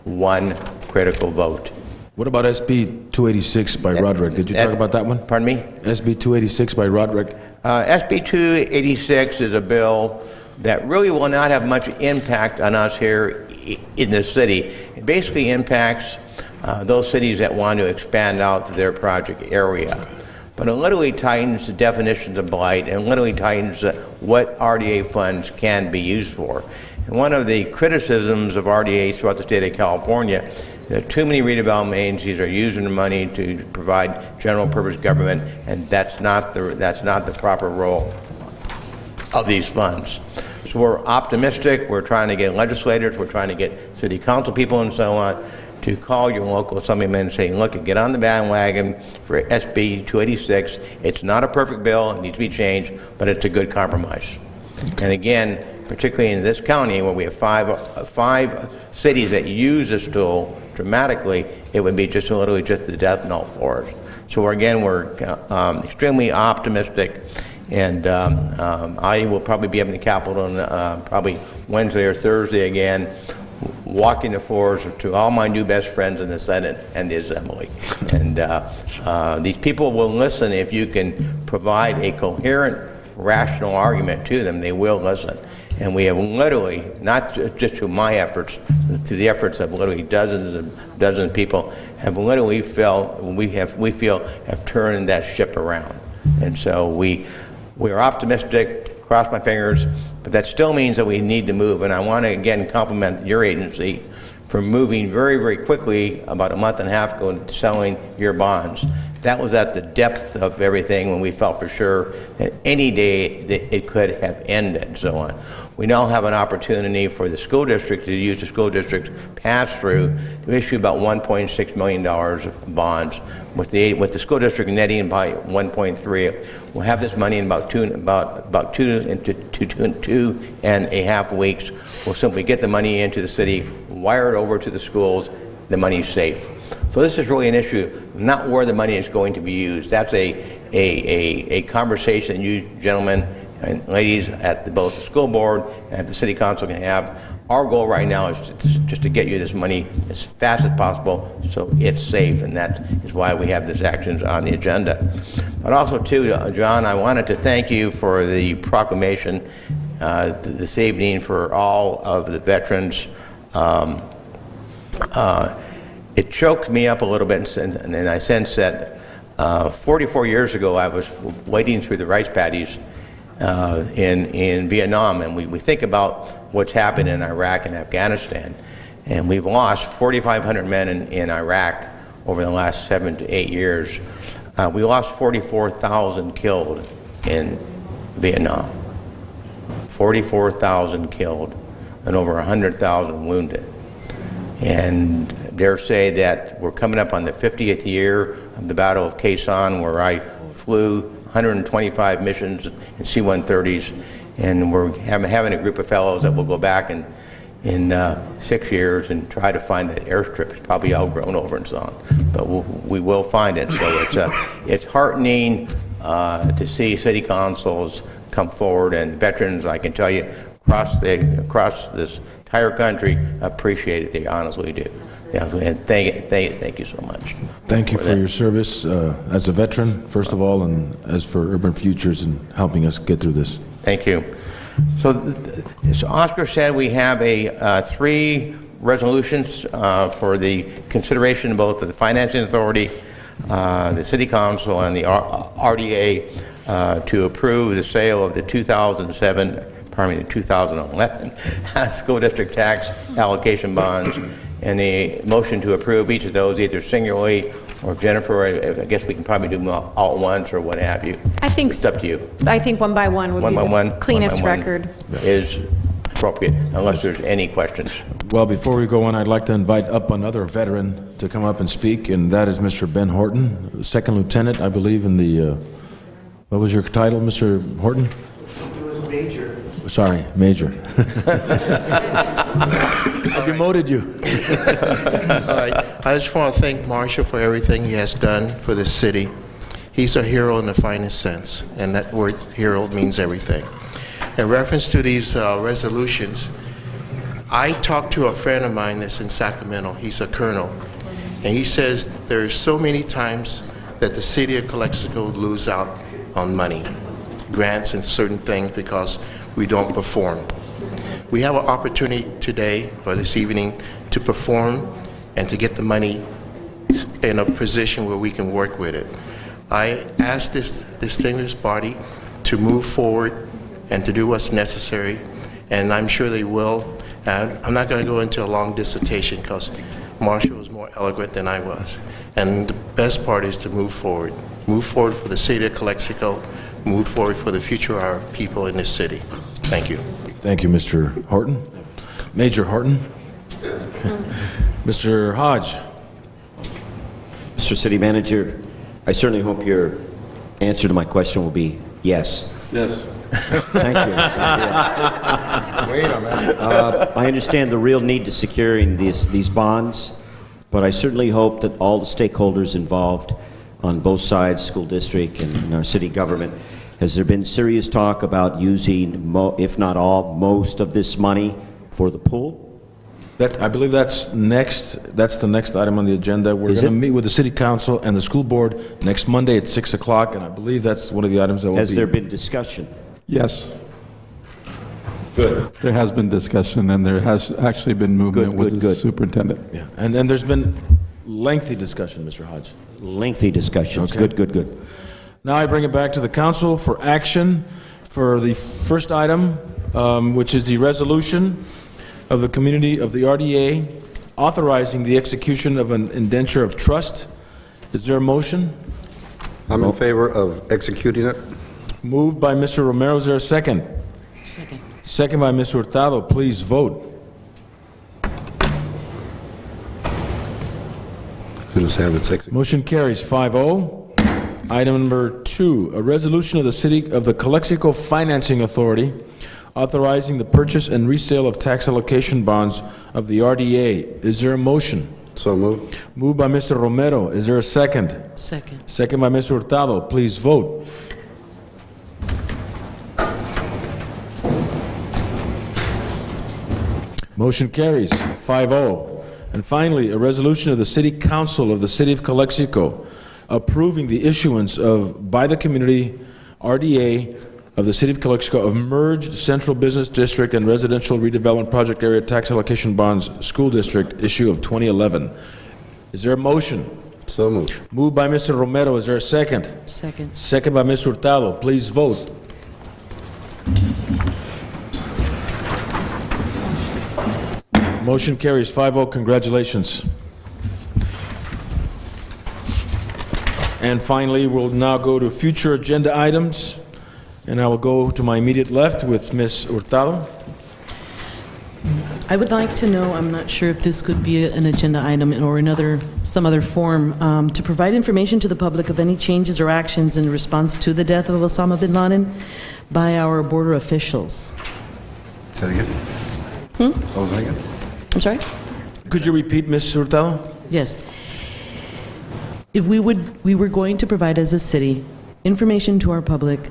Speaker 3: One critical vote.
Speaker 1: What about SB 286 by Roderick? Did you talk about that one?
Speaker 3: Pardon me?
Speaker 1: SB 286 by Roderick?
Speaker 3: SB 286 is a bill that really will not have much impact on us here in the city. It basically impacts those cities that want to expand out to their project area. But it literally tightens the definitions of blight and literally tightens what RDA funds can be used for. And one of the criticisms of RDAs throughout the state of California, that too many redevelopment agencies are using the money to provide general purpose government, and that's not the proper role of these funds. So we're optimistic. We're trying to get legislators, we're trying to get city council people and so on to call your local assemblyman and say, look, get on the bandwagon for SB 286. It's not a perfect bill, it needs to be changed, but it's a good compromise. And again, particularly in this county where we have five cities that use this tool dramatically, it would be literally just the death knell for us. So again, we're extremely optimistic, and I will probably be up in the Capitol on probably Wednesday or Thursday again, walking the floors to all my new best friends in the Senate and the Assembly. And these people will listen if you can provide a coherent, rational argument to them. They will listen. And we have literally, not just through my efforts, through the efforts of literally dozens of people, have literally we feel have turned that ship around. And so we are optimistic, cross my fingers, but that still means that we need to move. And I want to again compliment your agency for moving very, very quickly about a month and a half ago and selling your bonds. That was at the depth of everything when we felt for sure that any day that it could have ended and so on. We now have an opportunity for the school district to use the school district pass-through to issue about $1.6 million of bonds. With the school district netting by 1.3, we'll have this money in about two and a half weeks. We'll simply get the money into the city, wire it over to the schools, the money's safe. So this is really an issue, not where the money is going to be used. That's a conversation you gentlemen and ladies at both the school board and at the city council can have. Our goal right now is just to get you this money as fast as possible so it's safe, and that is why we have this action on the agenda. But also too, John, I wanted to thank you for the proclamation this evening for all of the veterans. It choked me up a little bit, and I sense that 44 years ago I was wading through the rice paddies in Vietnam, and we think about what's happened in Iraq and Afghanistan, and we've lost 4,500 men in Iraq over the last 7 to 8 years. We lost 44,000 killed in Vietnam. 44,000 killed. and over 100,000 wounded. And dare say that we're coming up on the 50th year of the Battle of Quezon, where I flew 125 missions in C-130s, and we're having a group of fellows that will go back in 6 years and try to find that airstrip. It's probably outgrown over and so on, but we will find it. So it's heartening to see city councils come forward, and veterans, I can tell you, across this entire country appreciate it. They honestly do. Yeah, and thank you so much.
Speaker 1: Thank you for your service as a veteran, first of all, and as for Urban Futures and helping us get through this.
Speaker 3: Thank you. So, as Oscar said, we have 3 resolutions for the consideration of both the Financing Authority, the City Council, and the RDA to approve the sale of the 2011 school district tax allocation bonds, and a motion to approve each of those either singularly or Jennifer, I guess we can probably do them all at once or what have you.
Speaker 11: I think
Speaker 3: it's up to you.
Speaker 11: I think one by one would be the cleanest record.
Speaker 3: Is appropriate, unless there's any questions.
Speaker 1: Well, before we go on, I'd like to invite up another veteran to come up and speak, and that is Mr. Ben Horton, second lieutenant, I believe, in the, what was your title, Mr. Horton?
Speaker 8: It was Major.
Speaker 1: Sorry, Major. I demoted you.
Speaker 8: All right. I just want to thank Marshall for everything he has done for the city. He's a hero in the finest sense, and that word hero means everything. In reference to these resolutions, I talked to a friend of mine that's in Sacramento. He's a colonel, and he says there's so many times that the city of Calexico lose out on money, grants and certain things because we don't perform. We have an opportunity today or this evening to perform and to get the money in a position where we can work with it. I ask this distinguished body to move forward and to do what's necessary, and I'm sure they will. And I'm not going to go into a long dissertation because Marshall was more eloquent than I was. And the best part is to move forward. Move forward for the city of Calexico, move forward for the future of our people in this city. Thank you.
Speaker 1: Thank you, Mr. Horton. Major Horton. Mr. Hodge.
Speaker 2: Mr. City Manager, I certainly hope your answer to my question will be yes.
Speaker 10: Yes.
Speaker 2: Thank you.
Speaker 1: Wait a minute.
Speaker 2: I understand the real need to securing these bonds, but I certainly hope that all the stakeholders involved on both sides, school district and our city government, has there been serious talk about using, if not all, most of this money for the pool?
Speaker 1: I believe that's next. That's the next item on the agenda. We're going to meet with the City Council and the school board next Monday at 6 o'clock, and I believe that's one of the items that will be...
Speaker 2: Has there been discussion?
Speaker 4: Yes.
Speaker 1: Good.
Speaker 4: There has been discussion, and there has actually been movement with the superintendent.
Speaker 1: Yeah, and then there's been lengthy discussion, Mr. Hodge.
Speaker 2: Lengthy discussions. Okay. Good.
Speaker 1: Now I bring it back to the council for action for the first item, which is the resolution of the community of the RDA authorizing the execution of an indenture of trust. Is there a motion?
Speaker 10: I'm in favor of executing it.
Speaker 1: Moved by Mr. Romero. Is there a second?
Speaker 5: Second.
Speaker 1: Second by Mr. Hurtado. Please vote. Motion carries 5-0. Item number 2, a resolution of the City of the Calexico Financing Authority authorizing the purchase and resale of tax allocation bonds of the RDA. Is there a motion?
Speaker 10: So moved.
Speaker 1: Moved by Mr. Romero. Is there a second?
Speaker 5: Second.
Speaker 1: Second by Mr. Hurtado. Please vote. Motion carries 5-0. And finally, a resolution of the City Council of the City of Calexico approving the issuance of, by the community, RDA of the City of Calexico of merged Central Business District and Residential Redevelopment Project Area Tax Allocation Bonds School District issue of 2011. Is there a motion?
Speaker 10: So moved.
Speaker 1: Moved by Mr. Romero. Is there a second?
Speaker 5: Second.
Speaker 1: Second by Mr. Hurtado. Please vote. Motion carries 5-0. Congratulations. And finally, we'll now go to future agenda items. And I will go to my immediate left with Ms. Hurtado.
Speaker 7: I would like to know, I'm not sure if this could be an agenda item or some other form, to provide information to the public of any changes or actions in response to the death of Osama bin Laden by our border officials.
Speaker 10: Say it again? What was that again?
Speaker 7: I'm sorry?
Speaker 1: Could you repeat, Ms. Hurtado?
Speaker 7: Yes. If we were going to provide as a city information to our public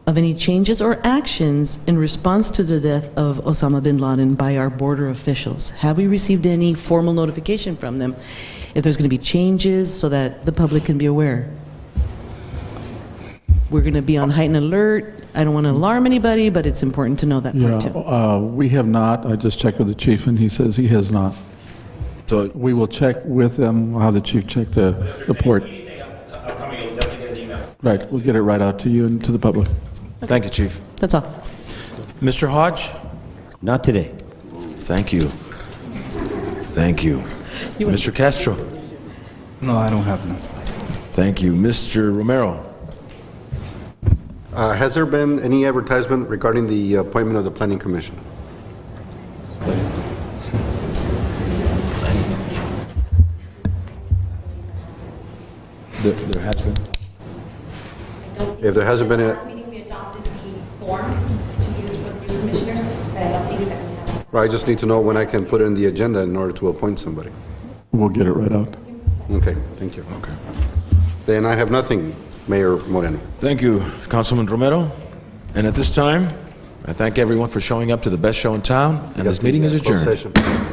Speaker 7: of any changes or actions in response to the death of Osama bin Laden by our border officials, have we received any formal notification from them if there's going to be changes so that the public can be aware? We're going to be on heightened alert. I don't want to alarm anybody, but it's important to know that part too.
Speaker 4: We have not. I just checked with the chief, and he says he has not.
Speaker 1: So
Speaker 4: we will check with them. We'll have the chief check the port. Right, we'll get it right out to you and to the public.
Speaker 1: Thank you, Chief.
Speaker 7: That's all.
Speaker 1: Mr. Hodge?
Speaker 2: Not today.
Speaker 1: Thank you. Thank you. Mr. Castro?
Speaker 12: No, I don't have none.
Speaker 1: Thank you. Mr. Romero?
Speaker 10: Has there been any advertisement regarding the appointment of the Planning Commission?
Speaker 1: There has been.
Speaker 10: If there hasn't been a... Right, I just need to know when I can put it in the agenda in order to appoint somebody.
Speaker 4: We'll get it right out.
Speaker 10: Okay, thank you.
Speaker 1: Okay.
Speaker 10: Then I have nothing, Mayor Moreno.
Speaker 1: Thank you, Councilman Romero. And at this time, I thank everyone for showing up to the best show in town, and this meeting is
Speaker 10: Closed
Speaker 1: adjourned.
Speaker 10: session.